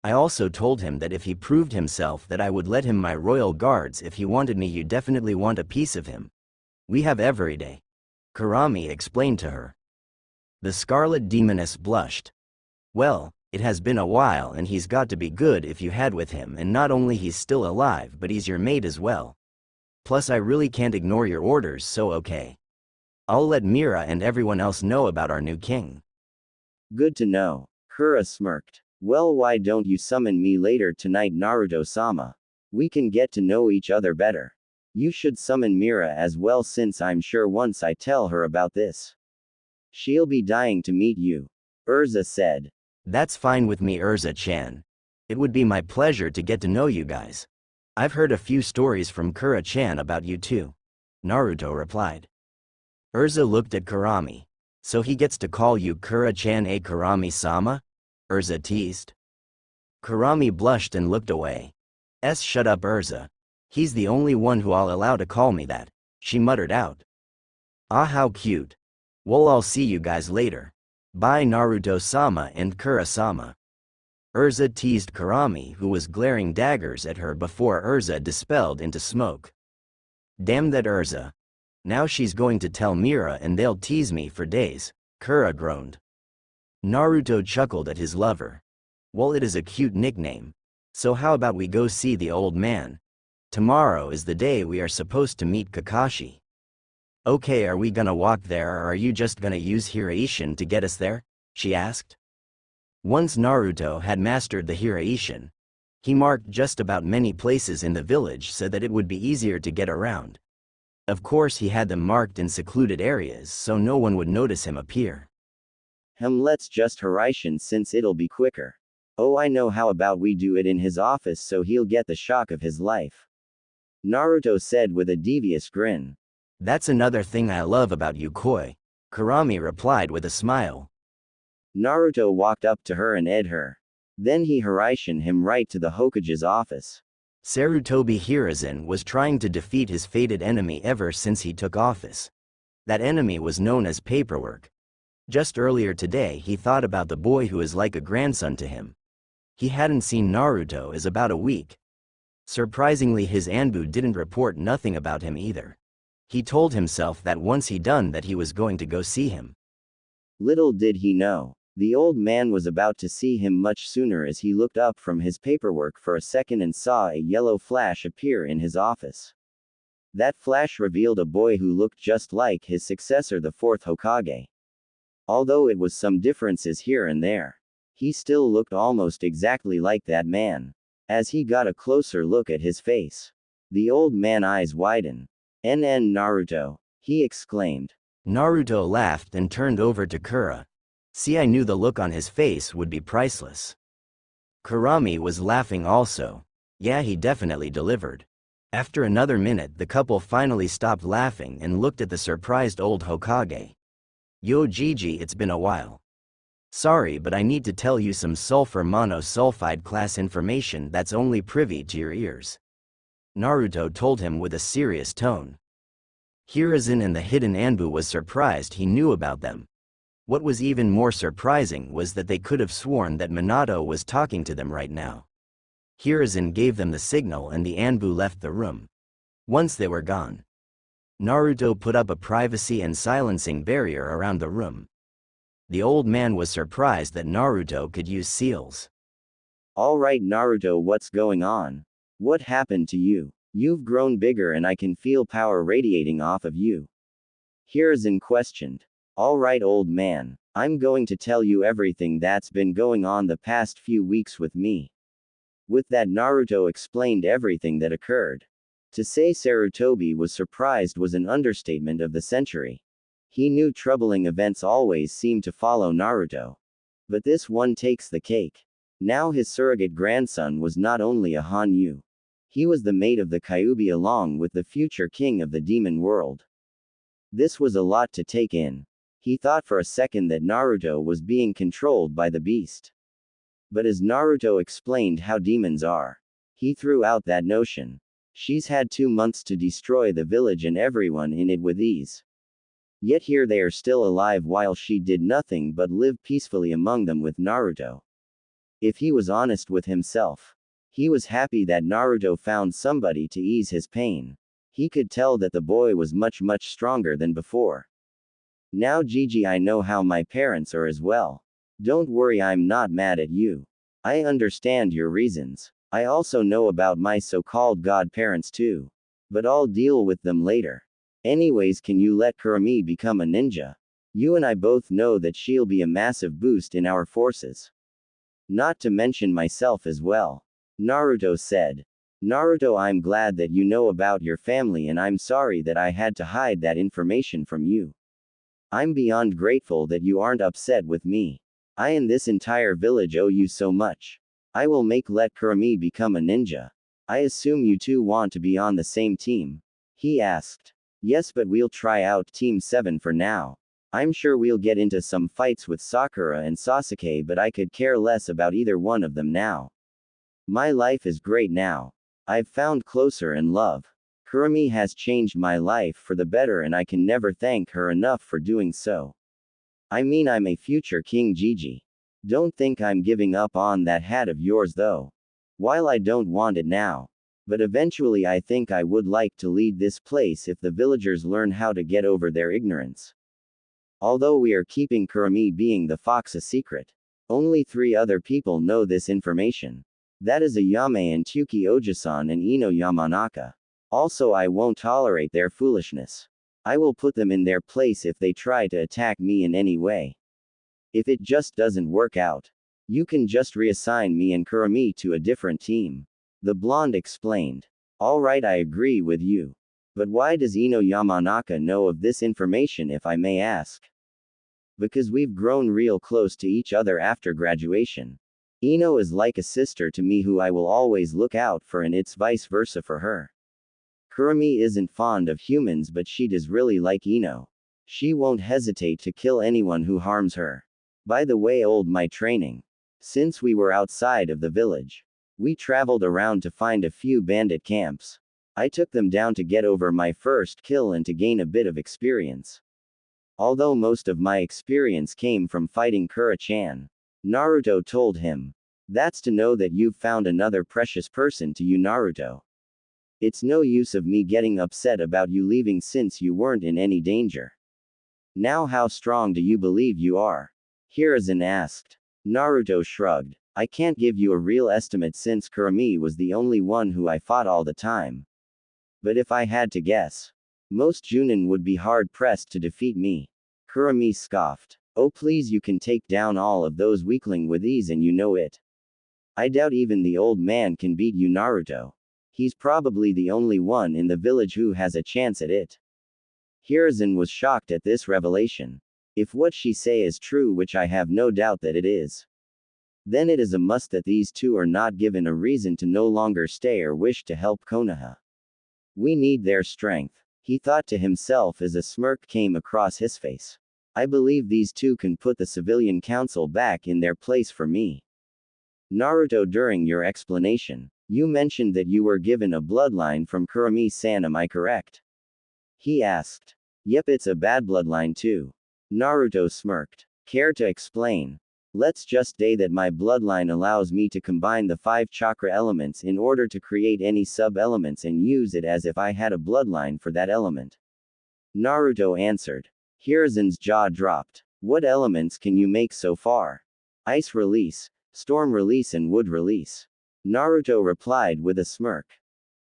I also told him that if he proved himself that I would let him my royal guards if he wanted me. You definitely want a piece of him. We have every day. Kurami explained to her. The Scarlet Demoness blushed. Well, it has been a while and he's got to be good if you had with him, and not only he's still alive but he's your mate as well. Plus I really can't ignore your orders, so okay. I'll let Mira and everyone else know about our new king. Good to know. Kura smirked. Well, why don't you summon me later tonight, Naruto-sama? We can get to know each other better. You should summon Mira as well, since I'm sure once I tell her about this, she'll be dying to meet you. Urza said. That's fine with me, Urza-chan. It would be my pleasure to get to know you guys. I've heard a few stories from Kura-chan about you too. Naruto replied. Urza looked at Kurami. So he gets to call you Kura-chan, Kurami-sama? Urza teased. Kurami blushed and looked away. Shut up, Urza. He's the only one who I'll allow to call me that, she muttered out. Ah, how cute. Well, I'll see you guys later. Bye, Naruto-sama and Kura-sama. Urza teased Kurami, who was glaring daggers at her before Urza dispelled into smoke. Damn that Urza. Now she's going to tell Mira and they'll tease me for days, Kura groaned. Naruto chuckled at his lover. Well, it is a cute nickname. So how about we go see the old man? Tomorrow is the day we are supposed to meet Kakashi. Okay, are we gonna walk there or are you just gonna use Hiraishin to get us there? She asked. Once Naruto had mastered the Hiraishin, he marked just about many places in the village so that it would be easier to get around. Of course, he had them marked in secluded areas so no one would notice him appear. Let's just Hiraishin since it'll be quicker. Oh, I know, how about we do it in his office so he'll get the shock of his life? Naruto said with a devious grin. That's another thing I love about you, Koi. Kurami replied with a smile. Naruto walked up to her and ed her. Then he Hiraishin him right to the Hokage's office. Sarutobi Hiruzen was trying to defeat his fated enemy ever since he took office. That enemy was known as Paperwork. Just earlier today he thought about the boy who is like a grandson to him. He hadn't seen Naruto as about a week. Surprisingly, his Anbu didn't report nothing about him either. He told himself that once he done that he was going to go see him. Little did he know, the old man was about to see him much sooner, as he looked up from his paperwork for a second and saw a yellow flash appear in his office. That flash revealed a boy who looked just like his successor, the fourth Hokage. Although it was some differences here and there, he still looked almost exactly like that man. As he got a closer look at his face, the old man's eyes widened. NN Naruto, he exclaimed. Naruto laughed and turned over to Kura. See, I knew the look on his face would be priceless. Kurami was laughing also. Yeah, he definitely delivered. After another minute, the couple finally stopped laughing and looked at the surprised old Hokage. Yo Gigi, it's been a while. Sorry, but I need to tell you some sulfur monosulfide class information that's only privy to your ears. Naruto told him with a serious tone. Hiruzen and the hidden Anbu was surprised he knew about them. What was even more surprising was that they could have sworn that Minato was talking to them right now. Hiruzen gave them the signal and the Anbu left the room. Once they were gone, Naruto put up a privacy and silencing barrier around the room. The old man was surprised that Naruto could use seals. Alright Naruto, what's going on? What happened to you? You've grown bigger and I can feel power radiating off of you. Hiruzen questioned. Alright old man, I'm going to tell you everything that's been going on the past few weeks with me. With that, Naruto explained everything that occurred. To say Sarutobi was surprised was an understatement of the century. He knew troubling events always seemed to follow Naruto. But this one takes the cake. Now his surrogate grandson was not only a Hanyu. He was the mate of the Kyuubi along with the future king of the demon world. This was a lot to take in. He thought for a second that Naruto was being controlled by the beast. But as Naruto explained how demons are, he threw out that notion. She's had 2 months to destroy the village and everyone in it with ease. Yet here they are still alive while she did nothing but live peacefully among them with Naruto. If he was honest with himself, he was happy that Naruto found somebody to ease his pain. He could tell that the boy was much stronger than before. Now Gigi, I know how my parents are as well. Don't worry, I'm not mad at you. I understand your reasons. I also know about my so-called godparents too. But I'll deal with them later. Anyways, can you let Kurami become a ninja? You and I both know that she'll be a massive boost in our forces. Not to mention myself as well. Naruto said. Naruto, I'm glad that you know about your family and I'm sorry that I had to hide that information from you. I'm beyond grateful that you aren't upset with me. I and this entire village owe you so much. I will let Kurami become a ninja. I assume you two want to be on the same team? He asked. Yes, but we'll try out Team 7 for now. I'm sure we'll get into some fights with Sakura and Sasuke, but I could care less about either one of them now. My life is great now. I've found closer and love. Kurami has changed my life for the better and I can never thank her enough for doing so. I mean, I'm a future King Gigi. Don't think I'm giving up on that hat of yours though. While I don't want it now. But eventually I think I would like to lead this place if the villagers learn how to get over their ignorance. Although we are keeping Kurami being the fox a secret. Only 3 other people know this information. That is Ayame and Tuki Ojisan and Ino Yamanaka. Also, I won't tolerate their foolishness. I will put them in their place if they try to attack me in any way. If it just doesn't work out, you can just reassign me and Kurami to a different team. The blonde explained. Alright, I agree with you. But why does Ino Yamanaka know of this information, if I may ask? Because we've grown real close to each other after graduation. Ino is like a sister to me who I will always look out for, and it's vice versa for her. Kurami isn't fond of humans, but she does really like Ino. She won't hesitate to kill anyone who harms her. By the way, my training. Since we were outside of the village, we traveled around to find a few bandit camps. I took them down to get over my first kill and to gain a bit of experience. Although most of my experience came from fighting Kura-chan. Naruto told him. That's to know that you've found another precious person to you, Naruto. It's no use of me getting upset about you leaving since you weren't in any danger. Now how strong do you believe you are? Hiruzen asked. Naruto shrugged. I can't give you a real estimate since Kurami was the only one who I fought all the time. But if I had to guess, most Junin would be hard-pressed to defeat me. Kurami scoffed. Oh please, you can take down all of those weakling with ease and you know it. I doubt even the old man can beat you, Naruto. He's probably the only one in the village who has a chance at it. Hiruzen was shocked at this revelation. If what she say is true, which I have no doubt that it is, then it is a must that these two are not given a reason to no longer stay or wish to help Konoha. We need their strength, he thought to himself as a smirk came across his face. I believe these two can put the civilian council back in their place for me. Naruto, during your explanation, you mentioned that you were given a bloodline from Kurami-san, am I correct? He asked. Yep, it's a bad bloodline too. Naruto smirked. Care to explain? Let's just say that my bloodline allows me to combine the 5 chakra elements in order to create any sub-elements and use it as if I had a bloodline for that element. Naruto answered. Hiruzen's jaw dropped. What elements can you make so far? Ice release, storm release and wood release. Naruto replied with a smirk.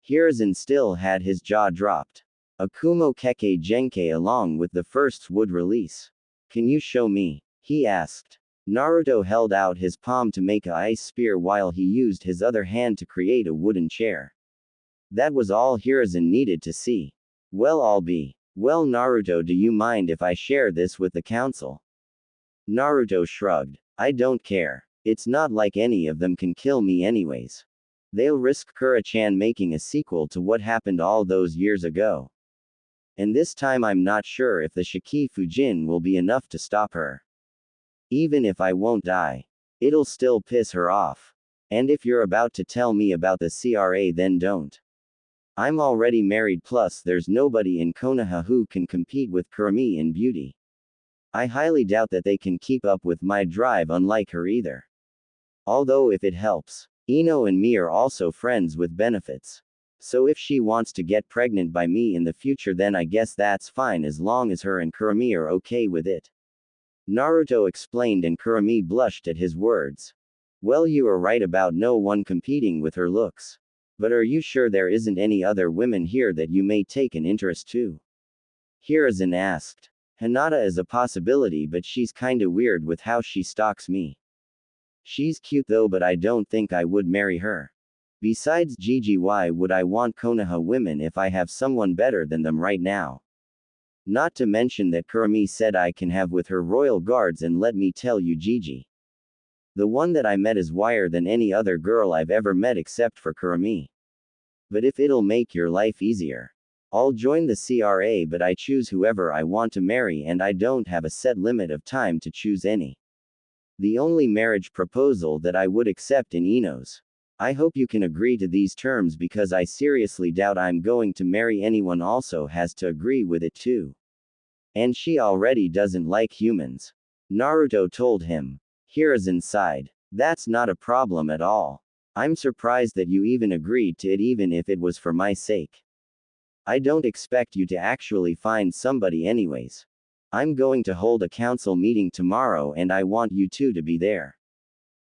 Hiruzen still had his jaw dropped. Akumo Keke Genkai along with the first wood release. Can you show me? He asked. Naruto held out his palm to make a ice spear while he used his other hand to create a wooden chair. That was all Hiruzen needed to see. Well, I'll be Well, Naruto, do you mind if I share this with the council? Naruto shrugged. I don't care. It's not like any of them can kill me anyways. They'll risk Kura-chan making a sequel to what happened all those years ago. And this time I'm not sure if the Shiki Fujin will be enough to stop her. Even if I won't die, it'll still piss her off. And if you're about to tell me about the CRA, then don't. I'm already married, plus there's nobody in Konoha who can compete with Kurami in beauty. I highly doubt that they can keep up with my drive, unlike her either. Although if it helps, Ino and me are also friends with benefits. So if she wants to get pregnant by me in the future, then I guess that's fine as long as her and Kurami are okay with it. Naruto explained, and Kurami blushed at his words. Well, you are right about no one competing with her looks. But are you sure there isn't any other women here that you may take an interest to? Hiruzen asked. Hinata is a possibility, but she's kinda weird with how she stalks me. She's cute though, but I don't think I would marry her. Besides, Gigi, why would I want Konoha women if I have someone better than them right now? Not to mention that Kurami said I can have with her royal guards, and let me tell you, Gigi, the one that I met is wire than any other girl I've ever met except for Kurami. But if it'll make your life easier, I'll join the CRA, but I choose whoever I want to marry and I don't have a set limit of time to choose any. The only marriage proposal that I would accept in Ino's. I hope you can agree to these terms, because I seriously doubt I'm going to marry anyone also has to agree with it too. And she already doesn't like humans. Naruto told him. Hiruzen sighed. That's not a problem at all. I'm surprised that you even agreed to it, even if it was for my sake. I don't expect you to actually find somebody anyways. I'm going to hold a council meeting tomorrow and I want you two to be there.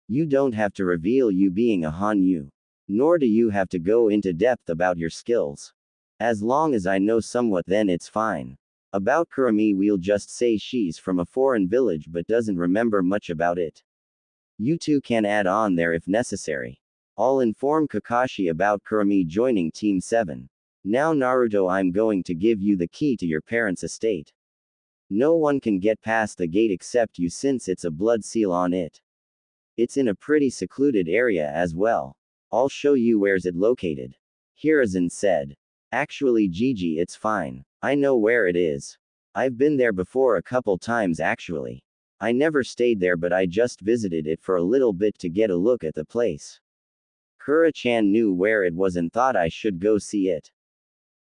You don't have to reveal you being a Hanyu. Nor do you have to go into depth about your skills. As long as I know somewhat, then it's fine. About Kurami, we'll just say she's from a foreign village but doesn't remember much about it. You two can add on there if necessary. I'll inform Kakashi about Kurami joining Team 7. Now Naruto, I'm going to give you the key to your parents' estate. No one can get past the gate except you, since it's a blood seal on it. It's in a pretty secluded area as well. I'll show you where's it located. Hiruzen said. Actually, Gigi, it's fine. I know where it is. I've been there before a couple times actually. I never stayed there, but I just visited it for a little bit to get a look at the place. Kura-chan knew where it was and thought I should go see it.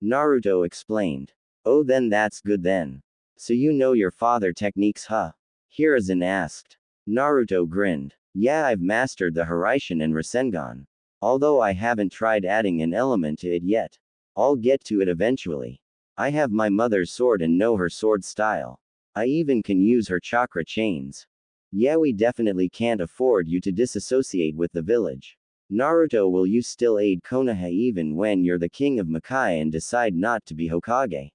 Naruto explained. Oh, then that's good then. So you know your father techniques, huh? Hiruzen asked. Naruto grinned. Yeah, I've mastered the Haraishin and Rasengan. Although I haven't tried adding an element to it yet. I'll get to it eventually. I have my mother's sword and know her sword style. I even can use her chakra chains. Yeah, we definitely can't afford you to disassociate with the village. Naruto, will you still aid Konoha even when you're the king of Makai and decide not to be Hokage?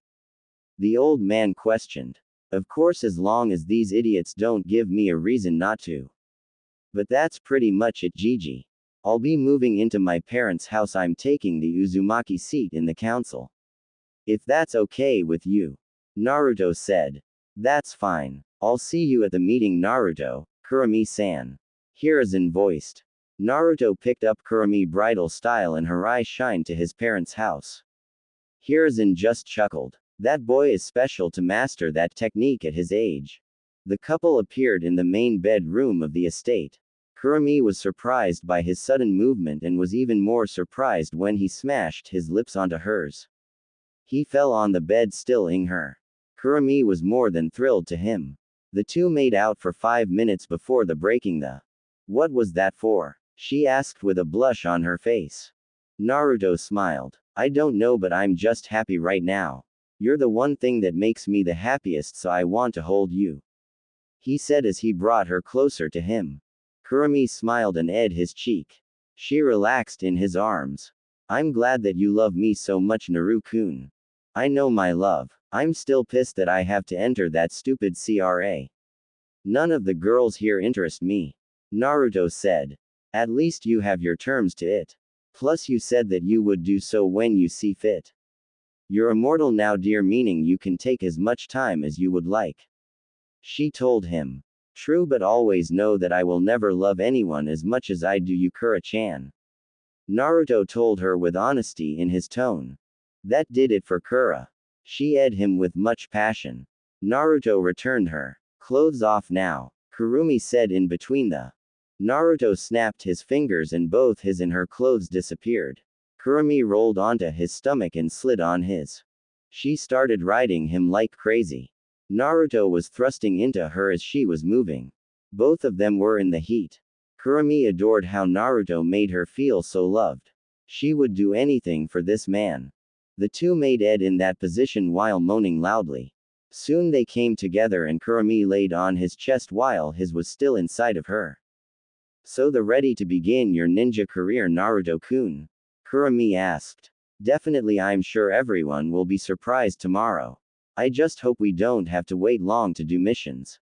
The old man questioned. Of course, as long as these idiots don't give me a reason not to. But that's pretty much it, Gigi. I'll be moving into my parents' house. I'm taking the Uzumaki seat in the council. If that's okay with you. Naruto said. That's fine. I'll see you at the meeting, Naruto, Kurami-san. Hiruzen voiced. Naruto picked up Kurami bridal style and her eyes shined to his parents' house. Hiruzen just chuckled. That boy is special to master that technique at his age. The couple appeared in the main bedroom of the estate. Kurami was surprised by his sudden movement and was even more surprised when he smashed his lips onto hers. He fell on the bed, still eyeing her. Kurami was more than thrilled to him. The two made out for 5 minutes before the breaking the. What was that for? She asked with a blush on her face. Naruto smiled. I don't know, but I'm just happy right now. You're the one thing that makes me the happiest, so I want to hold you. He said as he brought her closer to him. Kurami smiled and edged his cheek. She relaxed in his arms. I'm glad that you love me so much, Naru-kun. I know, my love. I'm still pissed that I have to enter that stupid CRA. None of the girls here interest me. Naruto said. At least you have your terms to it. Plus you said that you would do so when you see fit. You're immortal now, dear, meaning you can take as much time as you would like. She told him. True, but always know that I will never love anyone as much as I do you, Kura-chan. Naruto told her with honesty in his tone. That did it for Kura. She eyed him with much passion. Naruto returned her clothes off now, Kurumi said in between the. Naruto snapped his fingers and both his and her clothes disappeared. Kurumi rolled onto his stomach and slid on his. She started riding him like crazy. Naruto was thrusting into her as she was moving. Both of them were in the heat. Kurumi adored how Naruto made her feel so loved. She would do anything for this man. The two made Ed in that position while moaning loudly. Soon they came together and Kurumi laid on his chest while his was still inside of her. So the ready to begin your ninja career, Naruto-kun? Kurumi asked. Definitely, I'm sure everyone will be surprised tomorrow. I just hope we don't have to wait long to do missions.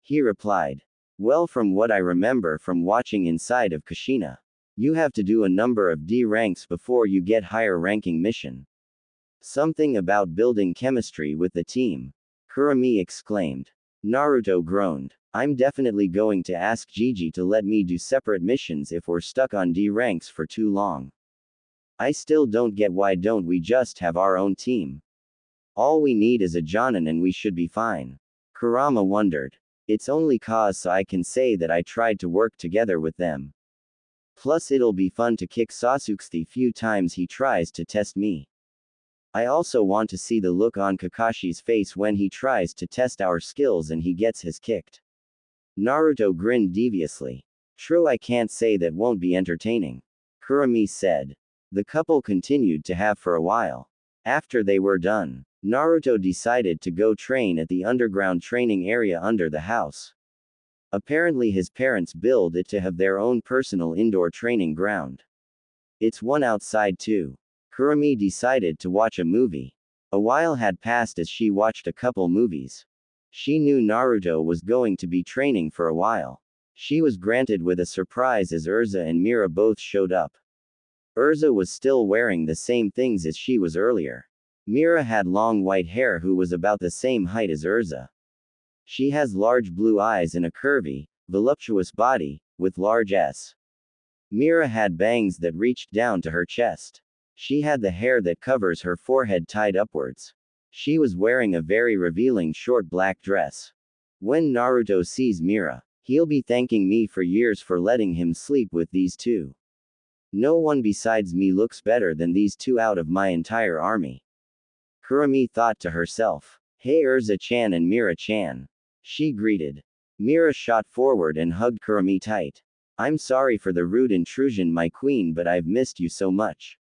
He replied. Well, from what I remember from watching inside of Kushina, you have to do a number of D ranks before you get higher ranking mission. Something about building chemistry with the team. Kurumi exclaimed. Naruto groaned. I'm definitely going to ask Gigi to let me do separate missions if we're stuck on D ranks for too long. I still don't get why don't we just have our own team. All we need is a Jonin and we should be fine. Kurama wondered. It's only cause so I can say that I tried to work together with them. Plus it'll be fun to kick Sasuke the few times he tries to test me. I also want to see the look on Kakashi's face when he tries to test our skills and he gets his kicked. Naruto grinned deviously. True, I can't say that won't be entertaining. Kurumi said. The couple continued to have for a while. After they were done, Naruto decided to go train at the underground training area under the house. Apparently his parents built it to have their own personal indoor training ground. It's one outside too. Kurumi decided to watch a movie. A while had passed as she watched a couple movies. She knew Naruto was going to be training for a while. She was granted with a surprise as Urza and Mira both showed up. Urza was still wearing the same things as she was earlier. Mira had long white hair who was about the same height as Urza. She has large blue eyes and a curvy, voluptuous body, with large S. Mira had bangs that reached down to her chest. She had the hair that covers her forehead tied upwards. She was wearing a very revealing short black dress. When Naruto sees Mira, he'll be thanking me for years for letting him sleep with these two. No one besides me looks better than these two out of my entire army. Kurumi thought to herself. Hey Urza-chan and Mira-chan. She greeted. Mira shot forward and hugged Kurumi tight. I'm sorry for the rude intrusion, my queen, but I've missed you so much.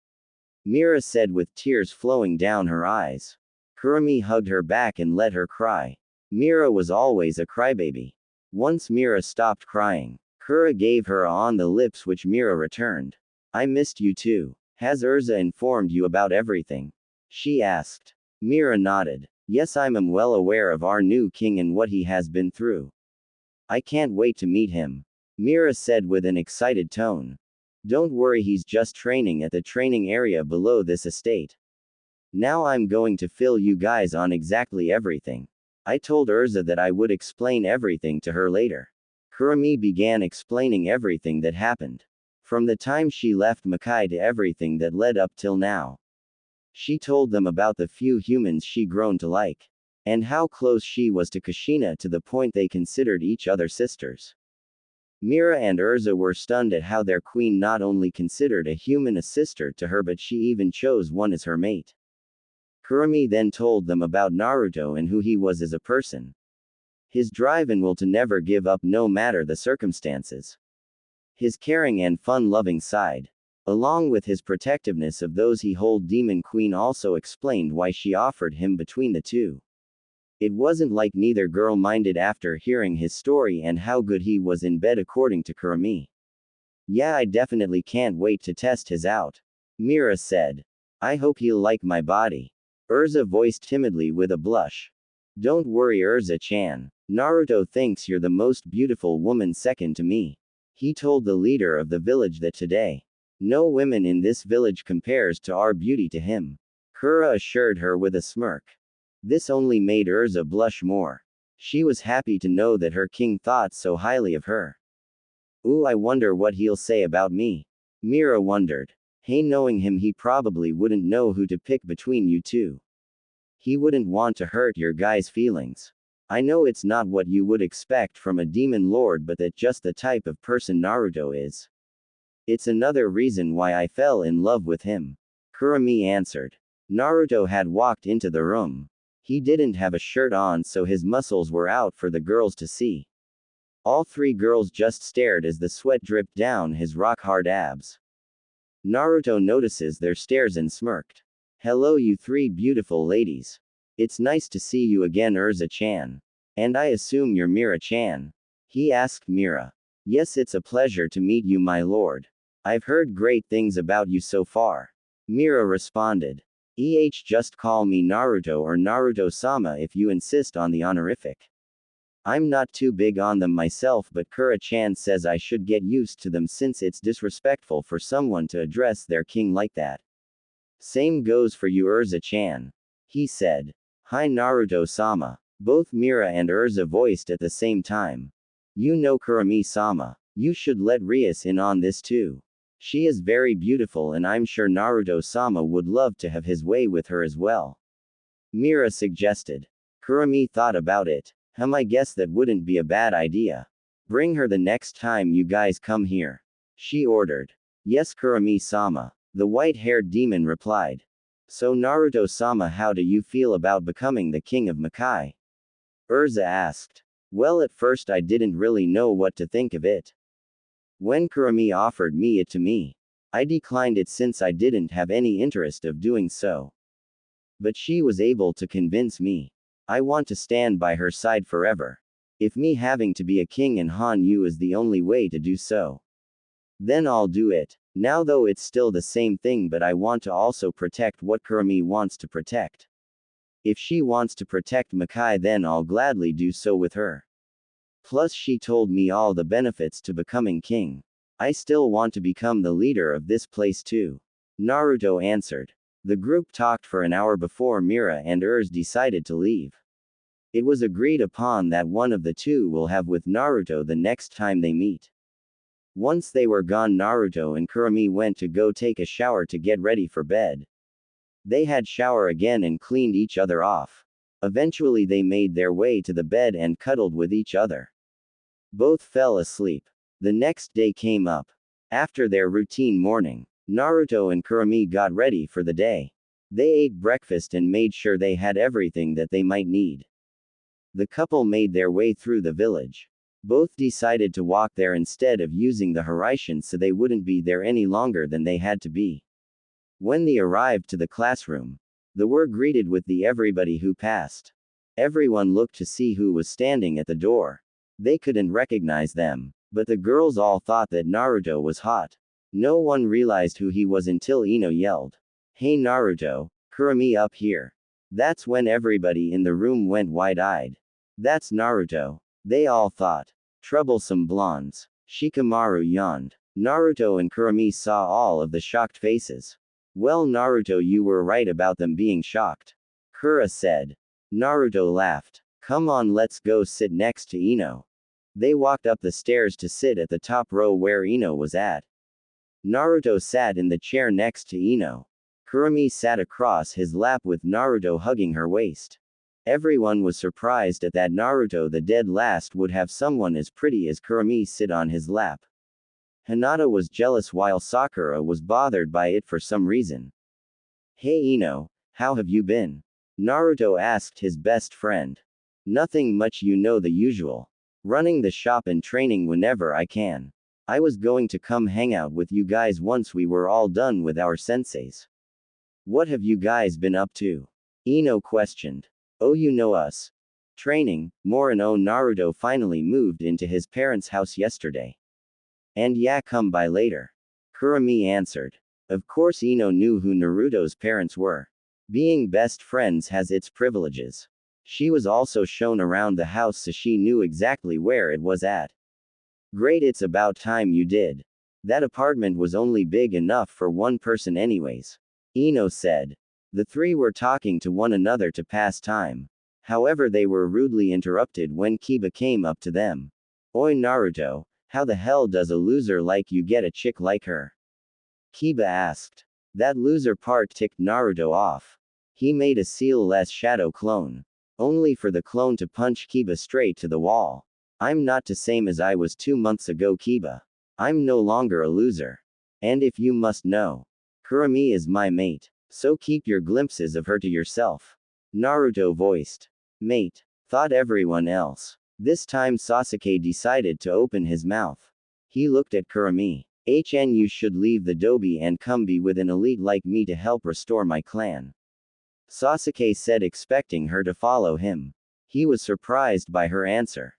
Mira said with tears flowing down her eyes. Kurumi hugged her back and let her cry. Mira was always a crybaby. Once Mira stopped crying, Kura gave her a on the lips which Mira returned. I missed you too. Has Urza informed you about everything? She asked. Mira nodded. Yes, I'm well aware of our new king and what he has been through. I can't wait to meet him. Mira said with an excited tone. Don't worry, he's just training at the training area below this estate. Now I'm going to fill you guys on exactly everything. I told Urza that I would explain everything to her later. Kurumi began explaining everything that happened. From the time she left Makai to everything that led up till now. She told them about the few humans she grown to like. And how close she was to Kushina to the point they considered each other sisters. Mira and Urza were stunned at how their queen not only considered a human a sister to her but she even chose one as her mate. Kurumi then told them about Naruto and who he was as a person. His drive and will to never give up no matter the circumstances. His caring and fun-loving side. Along with his protectiveness of those he hold. Demon Queen also explained why she offered him between the two. It wasn't like neither girl minded after hearing his story and how good he was in bed according to Kurumi. Yeah, I definitely can't wait to test his out. Mira said. I hope he'll like my body. Urza voiced timidly with a blush. Don't worry Urza-chan. Naruto thinks you're the most beautiful woman second to me. He told the leader of the village that today. No women in this village compares to our beauty to him. Kura assured her with a smirk. This only made Urza blush more. She was happy to know that her king thought so highly of her. Ooh, I wonder what he'll say about me. Mira wondered. Hey, knowing him, he probably wouldn't know who to pick between you two. He wouldn't want to hurt your guy's feelings. I know it's not what you would expect from a demon lord, but that's just the type of person Naruto is. It's another reason why I fell in love with him. Kurami answered. Naruto had walked into the room. He didn't have a shirt on, so his muscles were out for the girls to see. All three girls just stared as the sweat dripped down his rock-hard abs. Naruto notices their stares and smirked. Hello, you three beautiful ladies. It's nice to see you again, Urza-chan. And I assume you're Mira-chan? He asked Mira. Yes, it's a pleasure to meet you, my lord. I've heard great things about you so far. Mira responded. Just call me Naruto or Naruto-sama if you insist on the honorific. I'm not too big on them myself, but Kura-chan says I should get used to them since it's disrespectful for someone to address their king like that. Same goes for you, Urza-chan. He said. Hi, Naruto-sama. Both Mira and Urza voiced at the same time. You know, Kurami-sama, you should let Rias in on this too. She is very beautiful and I'm sure Naruto-sama would love to have his way with her as well. Mira suggested. Kurami thought about it. I guess that wouldn't be a bad idea. Bring her the next time you guys come here. She ordered. Yes, Kurami-sama. The white-haired demon replied. So Naruto-sama, how do you feel about becoming the king of Makai? Urza asked. Well, at first I didn't really know what to think of it. When Kurami offered it to me, I declined it since I didn't have any interest of doing so. But she was able to convince me. I want to stand by her side forever. If me having to be a king in Hanyu is the only way to do so, then I'll do it. Now though it's still the same thing, but I want to also protect what Kurami wants to protect. If she wants to protect Makai, then I'll gladly do so with her. Plus she told me all the benefits to becoming king. I still want to become the leader of this place too. Naruto answered. The group talked for an hour before Mira and Urza decided to leave. It was agreed upon that one of the two will have with Naruto the next time they meet. Once they were gone, Naruto and Kurami went to go take a shower to get ready for bed. They had shower again and cleaned each other off. Eventually they made their way to the bed and cuddled with each other. Both fell asleep. The next day came up. After their routine morning, Naruto and Kurami got ready for the day. They ate breakfast and made sure they had everything that they might need. The couple made their way through the village. Both decided to walk there instead of using the Harem, so they wouldn't be there any longer than they had to be. When they arrived to the classroom, they were greeted with the everybody who passed. Everyone looked to see who was standing at the door. They couldn't recognize them, but the girls all thought that Naruto was hot. No one realized who he was until Ino yelled, "Hey Naruto, Kurami up here." That's when everybody in the room went wide-eyed. That's Naruto, they all thought. Troublesome blondes. Shikamaru yawned. Naruto and Kurami saw all of the shocked faces. Well, Naruto, you were right about them being shocked. Kura said. Naruto laughed. Come on, let's go sit next to Ino. They walked up the stairs to sit at the top row where Ino was at. Naruto sat in the chair next to Ino. Kurami sat across his lap with Naruto hugging her waist. Everyone was surprised at that Naruto, the dead last, would have someone as pretty as Kurami sit on his lap. Hinata was jealous while Sakura was bothered by it for some reason. Hey Ino, how have you been? Naruto asked his best friend. Nothing much, you know, the usual. Running the shop and training whenever I can. I was going to come hang out with you guys once we were all done with our senseis. What have you guys been up to? Ino questioned. Oh, you know us. Training, more and oh, Naruto finally moved into his parents' house yesterday. And yeah, come by later. Kurami answered. Of course Ino knew who Naruto's parents were. Being best friends has its privileges. She was also shown around the house so she knew exactly where it was at. Great, it's about time you did. That apartment was only big enough for one person anyways. Ino said. The three were talking to one another to pass time. However, they were rudely interrupted when Kiba came up to them. Oi Naruto, how the hell does a loser like you get a chick like her? Kiba asked. That loser part ticked Naruto off. He made a seal-less shadow clone. Only for the clone to punch Kiba straight to the wall. I'm not the same as I was 2 months ago, Kiba. I'm no longer a loser. And if you must know, Kurami is my mate, so keep your glimpses of her to yourself. Naruto voiced. Mate, thought everyone else. This time Sasuke decided to open his mouth. He looked at Kurami. You should leave the dobe and come be with an elite like me to help restore my clan. Sasuke said, expecting her to follow him. He was surprised by her answer.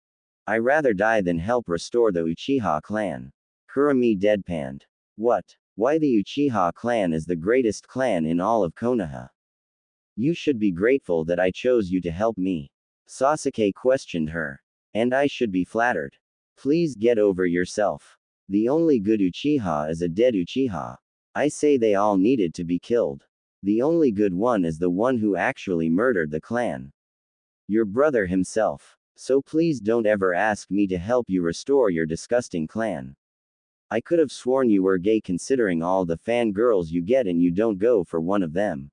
I rather die than help restore the Uchiha clan. Kurami deadpanned. What? Why the Uchiha clan is the greatest clan in all of Konoha? You should be grateful that I chose you to help me. Sasuke questioned her. And I should be flattered. Please get over yourself. The only good Uchiha is a dead Uchiha. I say they all needed to be killed. The only good one is the one who actually murdered the clan. Your brother himself. So please don't ever ask me to help you restore your disgusting clan. I could have sworn you were gay considering all the fangirls you get and you don't go for one of them.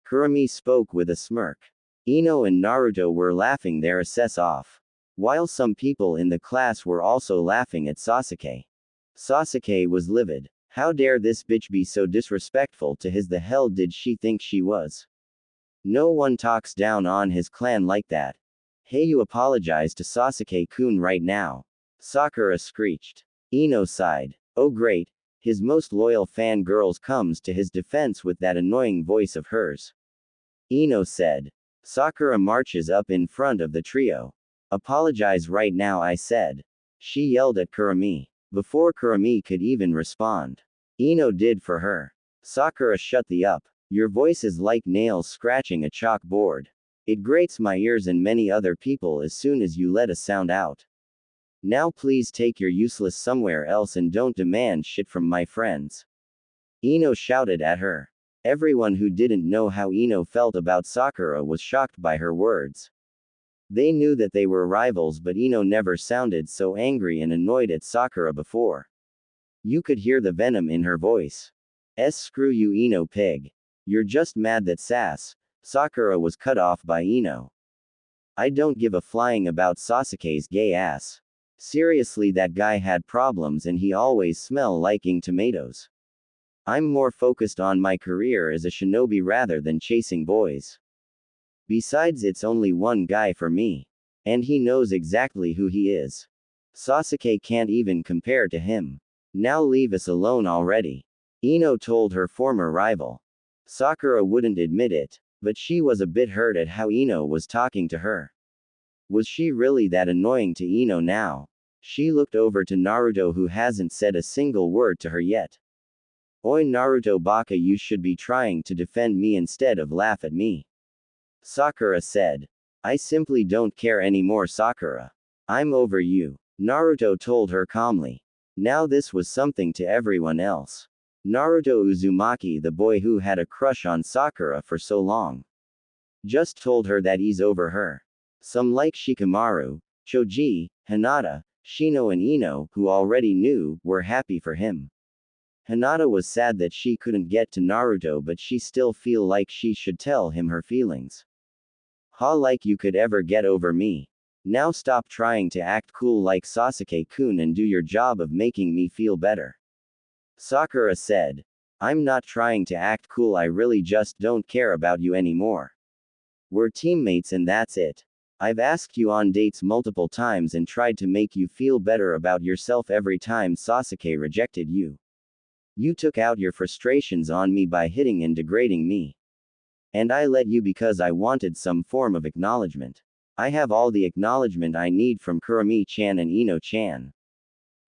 Kurami spoke with a smirk. Ino and Naruto were laughing their asses off. While some people in the class were also laughing at Sasuke. Sasuke was livid. How dare this bitch be so disrespectful to his? The hell did she think she was? No one talks down on his clan like that. Hey, you apologize to Sasuke-kun right now. Sakura screeched. Ino sighed. Oh great, his most loyal fangirls comes to his defense with that annoying voice of hers. Ino said. Sakura marches up in front of the trio. Apologize right now, I said. She yelled at Kurami. Before Kurami could even respond. Ino did for her. Sakura, shut the up. Your voice is like nails scratching a chalkboard. It grates my ears and many other people as soon as you let a sound out. Now please take your useless somewhere else and don't demand shit from my friends. Ino shouted at her. Everyone who didn't know how Ino felt about Sakura was shocked by her words. They knew that they were rivals, but Ino never sounded so angry and annoyed at Sakura before. You could hear the venom in her voice. Screw you, Ino pig. You're just mad that Sakura was cut off by Ino. I don't give a flying about Sasuke's gay ass. Seriously, that guy had problems and he always smell liking tomatoes. I'm more focused on my career as a shinobi rather than chasing boys. Besides, it's only one guy for me. And he knows exactly who he is. Sasuke can't even compare to him. Now leave us alone already. Ino told her former rival. Sakura wouldn't admit it, but she was a bit hurt at how Ino was talking to her. Was she really that annoying to Ino now? She looked over to Naruto, who hasn't said a single word to her yet. Oi Naruto baka, you should be trying to defend me instead of laugh at me. Sakura said. I simply don't care anymore, Sakura. I'm over you. Naruto told her calmly. Now this was something to everyone else. Naruto Uzumaki, the boy who had a crush on Sakura for so long, just told her that he's over her. Some like Shikamaru, Choji, Hinata, Shino and Ino, who already knew, were happy for him. Hinata was sad that she couldn't get to Naruto, but she still feel like she should tell him her feelings. Ha, like you could ever get over me. Now stop trying to act cool like Sasuke-kun and do your job of making me feel better. Sakura said. I'm not trying to act cool, I really just don't care about you anymore. We're teammates and that's it. I've asked you on dates multiple times and tried to make you feel better about yourself. Every time Sasuke rejected you, you took out your frustrations on me by hitting and degrading me. And I let you because I wanted some form of acknowledgement. I have all the acknowledgement I need from Kurami-chan and Ino-chan.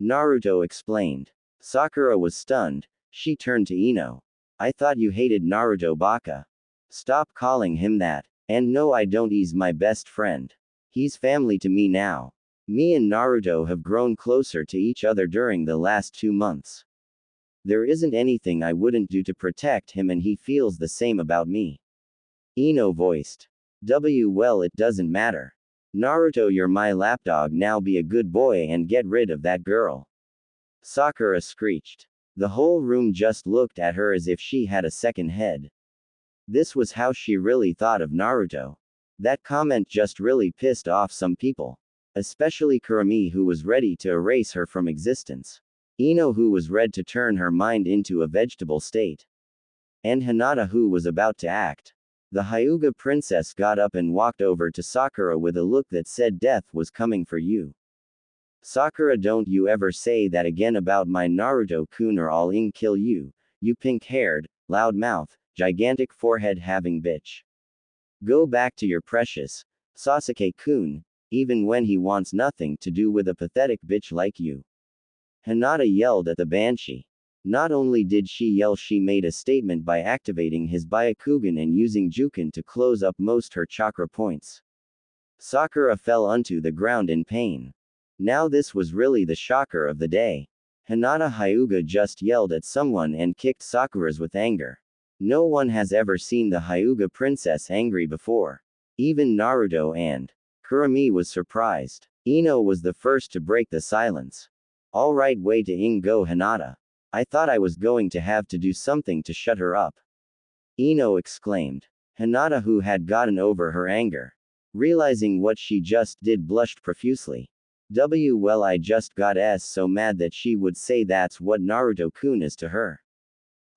Naruto explained. Sakura was stunned. She turned to Ino. I thought you hated Naruto baka. Stop calling him that. And no, I don't, he's my best friend. He's family to me now. Me and Naruto have grown closer to each other during the last 2 months. There isn't anything I wouldn't do to protect him, and he feels the same about me. Ino voiced. Well, it doesn't matter. Naruto, you're my lapdog now, be a good boy and get rid of that girl. Sakura screeched. The whole room just looked at her as if she had a second head. This was how she really thought of Naruto. That comment just really pissed off some people. Especially Kurami, who was ready to erase her from existence. Ino, who was ready to turn her mind into a vegetable state. And Hinata, who was about to act. The Hyuga princess got up and walked over to Sakura with a look that said death was coming for you. Sakura, don't you ever say that again about my Naruto-kun or I'll kill you, you pink-haired, loud-mouth, gigantic forehead having bitch. Go back to your precious Sasuke-kun, even when he wants nothing to do with a pathetic bitch like you. Hinata yelled at the Banshee. Not only did she yell, she made a statement by activating his Byakugan and using Jukin to close up most her chakra points. Sakura fell onto the ground in pain. Now this was really the shocker of the day. Hinata Hyuga just yelled at someone and kicked Sakura's with anger. No one has ever seen the Hyuga princess angry before. Even Naruto and Kurami was surprised. Ino was the first to break the silence. Alright, way to go, Hinata. I thought I was going to have to do something to shut her up. Ino exclaimed. Hinata, who had gotten over her anger, realizing what she just did, blushed profusely. Well, I just got so mad that she would say that's what Naruto-kun is to her.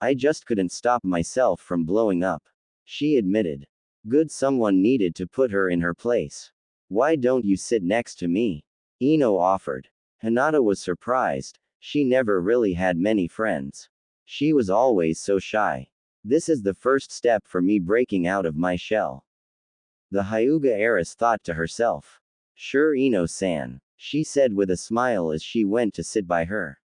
I just couldn't stop myself from blowing up. She admitted. Good, someone needed to put her in her place. Why don't you sit next to me? Ino offered. Hinata was surprised. She never really had many friends. She was always so shy. This is the first step for me breaking out of my shell. The Hyuga heiress thought to herself. Sure, Ino-san, she said with a smile as she went to sit by her.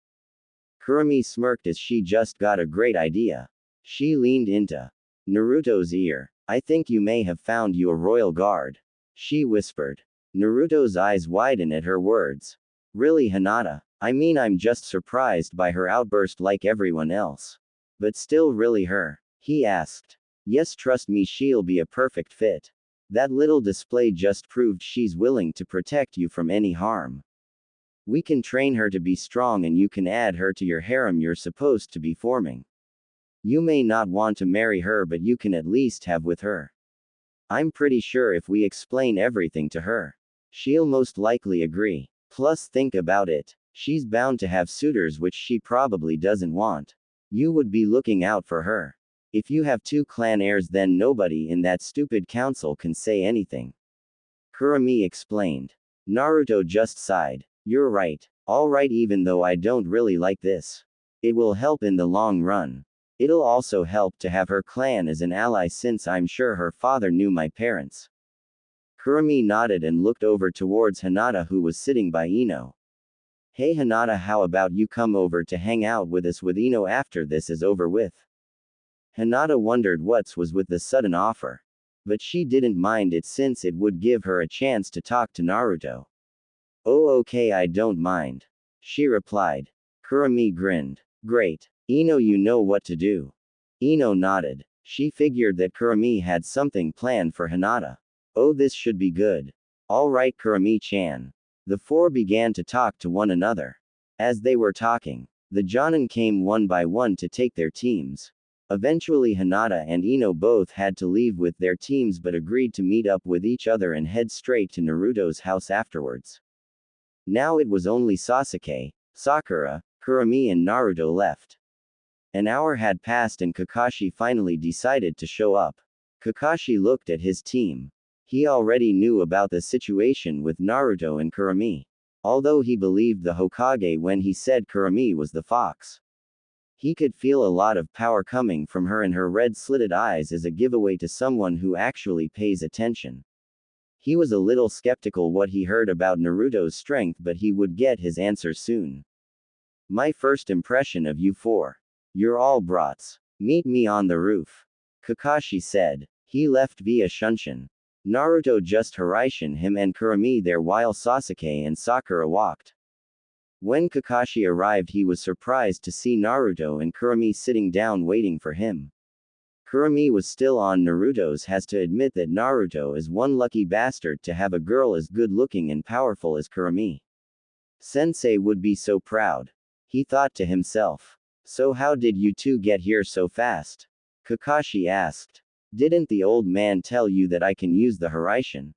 Kurami smirked as she just got a great idea. She leaned into Naruto's ear. I think you may have found your royal guard. She whispered. Naruto's eyes widened at her words. Really, Hinata? I mean, I'm just surprised by her outburst like everyone else. But still, really her? He asked. Yes, trust me, she'll be a perfect fit. That little display just proved she's willing to protect you from any harm. We can train her to be strong and you can add her to your harem you're supposed to be forming. You may not want to marry her, but you can at least have with her. I'm pretty sure if we explain everything to her, she'll most likely agree. Plus, think about it. She's bound to have suitors which she probably doesn't want. You would be looking out for her. If you have 2 clan heirs, then nobody in that stupid council can say anything. Kurami explained. Naruto just sighed. You're right. Alright, even though I don't really like this. It will help in the long run. It'll also help to have her clan as an ally, since I'm sure her father knew my parents. Kurami nodded and looked over towards Hinata, who was sitting by Ino. Hey Hinata, how about you come over to hang out with us with Ino after this is over with? Hinata wondered what was with the sudden offer. But she didn't mind it since it would give her a chance to talk to Naruto. Oh, okay, I don't mind. She replied. Kurami grinned. Great. Ino, you know what to do. Ino nodded. She figured that Kurami had something planned for Hinata. Oh, this should be good. Alright, Kurami-chan. The 4 began to talk to one another. As they were talking, the Jonin came one by one to take their teams. Eventually, Hinata and Ino both had to leave with their teams but agreed to meet up with each other and head straight to Naruto's house afterwards. Now it was only Sasuke, Sakura, Kurami and Naruto left. An hour had passed and Kakashi finally decided to show up. Kakashi looked at his team. He already knew about the situation with Naruto and Kurami. Although he believed the Hokage when he said Kurami was the fox. He could feel a lot of power coming from her, and her red-slitted eyes as a giveaway to someone who actually pays attention. He was a little skeptical what he heard about Naruto's strength, but he would get his answer soon. My first impression of you 4. You're all brats. Meet me on the roof. Kakashi said. He left via Shunshin. Naruto just Hiraishin him and Kurami there while Sasuke and Sakura walked. When Kakashi arrived, he was surprised to see Naruto and Kurami sitting down waiting for him. Kurami was still on Naruto's has to admit that Naruto is one lucky bastard to have a girl as good looking and powerful as Kurami. Sensei would be so proud. He thought to himself. So how did you two get here so fast? Kakashi asked. Didn't the old man tell you that I can use the Haraishin?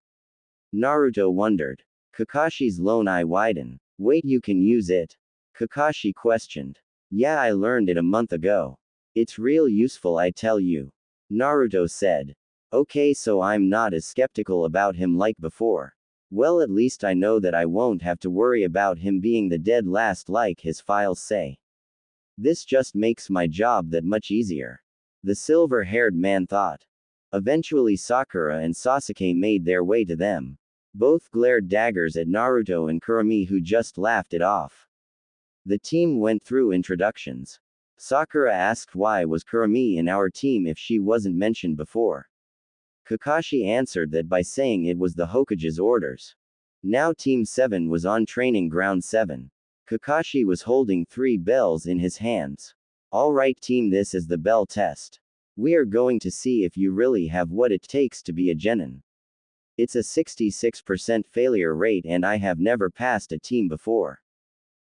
Naruto wondered. Kakashi's lone eye widened. Wait, you can use it? Kakashi questioned. Yeah, I learned it a month ago. It's real useful, I tell you. Naruto said. Okay, so I'm not as skeptical about him like before. Well, at least I know that I won't have to worry about him being the dead last like his files say. This just makes my job that much easier. The silver-haired man thought. Eventually Sakura and Sasuke made their way to them. Both glared daggers at Naruto and Kurami, who just laughed it off. The team went through introductions. Sakura asked why was Kurami in our team if she wasn't mentioned before. Kakashi answered that by saying it was the Hokage's orders. Now Team 7 was on training ground 7. Kakashi was holding 3 bells in his hands. Alright team, this is the bell test. We are going to see if you really have what it takes to be a genin. It's a 66% failure rate and I have never passed a team before.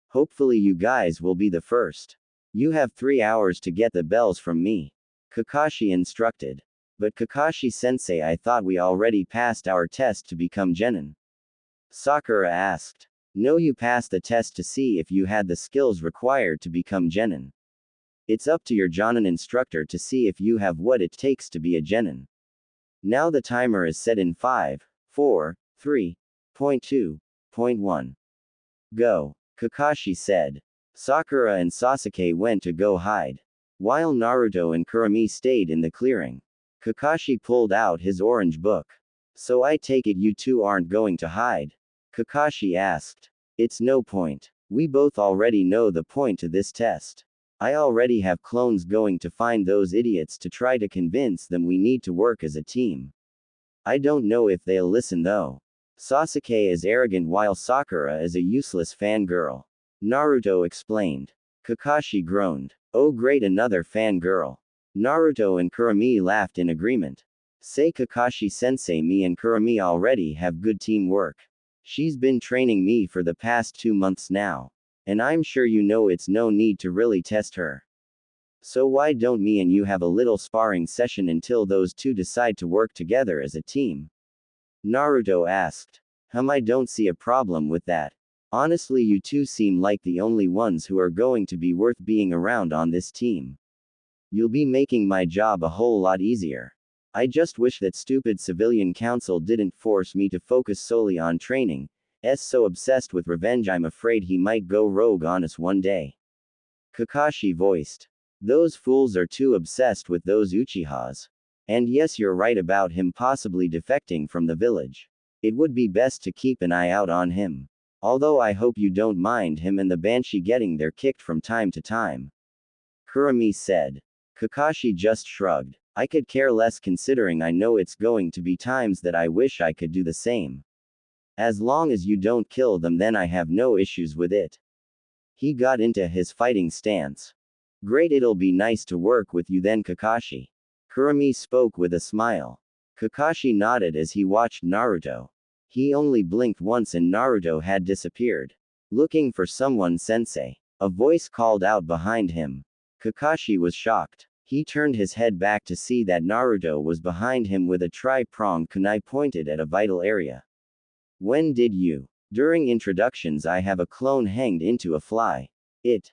Hopefully you guys will be the first. You have 3 hours to get the bells from me. Kakashi instructed. But Kakashi-sensei, I thought we already passed our test to become genin. Sakura asked. No, you passed the test to see if you had the skills required to become genin. It's up to your jonin instructor to see if you have what it takes to be a genin. Now the timer is set in 5, 4, 3.2.1. Go, Kakashi said. Sakura and Sasuke went to go hide, while Naruto and Kurami stayed in the clearing. Kakashi pulled out his orange book. So I take it you two aren't going to hide? Kakashi asked. It's no point. We both already know the point to this test. I already have clones going to find those idiots to try to convince them we need to work as a team. I don't know if they'll listen though. Sasuke is arrogant while Sakura is a useless fangirl. Naruto explained. Kakashi groaned. Oh great, another fangirl. Naruto and Kurami laughed in agreement. Say Kakashi-sensei, me and Kurami already have good teamwork. She's been training me for the past 2 months now. And I'm sure you know it's no need to really test her. So why don't me and you have a little sparring session until those two decide to work together as a team? Naruto asked. I don't see a problem with that. Honestly, you two seem like the only ones who are going to be worth being around on this team. You'll be making my job a whole lot easier. I just wish that stupid civilian council didn't force me to focus solely on training. So obsessed with revenge, I'm afraid he might go rogue on us one day. Kakashi voiced. Those fools are too obsessed with those Uchihas. And yes, you're right about him possibly defecting from the village. It would be best to keep an eye out on him. Although I hope you don't mind him and the Banshee getting their kicked from time to time. Kurami said. Kakashi just shrugged. I could care less, considering I know it's going to be times that I wish I could do the same. As long as you don't kill them, then I have no issues with it. He got into his fighting stance. Great, it'll be nice to work with you then, Kakashi. Kurami spoke with a smile. Kakashi nodded as he watched Naruto. He only blinked once and Naruto had disappeared. Looking for someone, sensei. A voice called out behind him. Kakashi was shocked. He turned his head back to see that Naruto was behind him with a tri-pronged kunai pointed at a vital area. When did you? During introductions I have a clone hanged into a fly. It.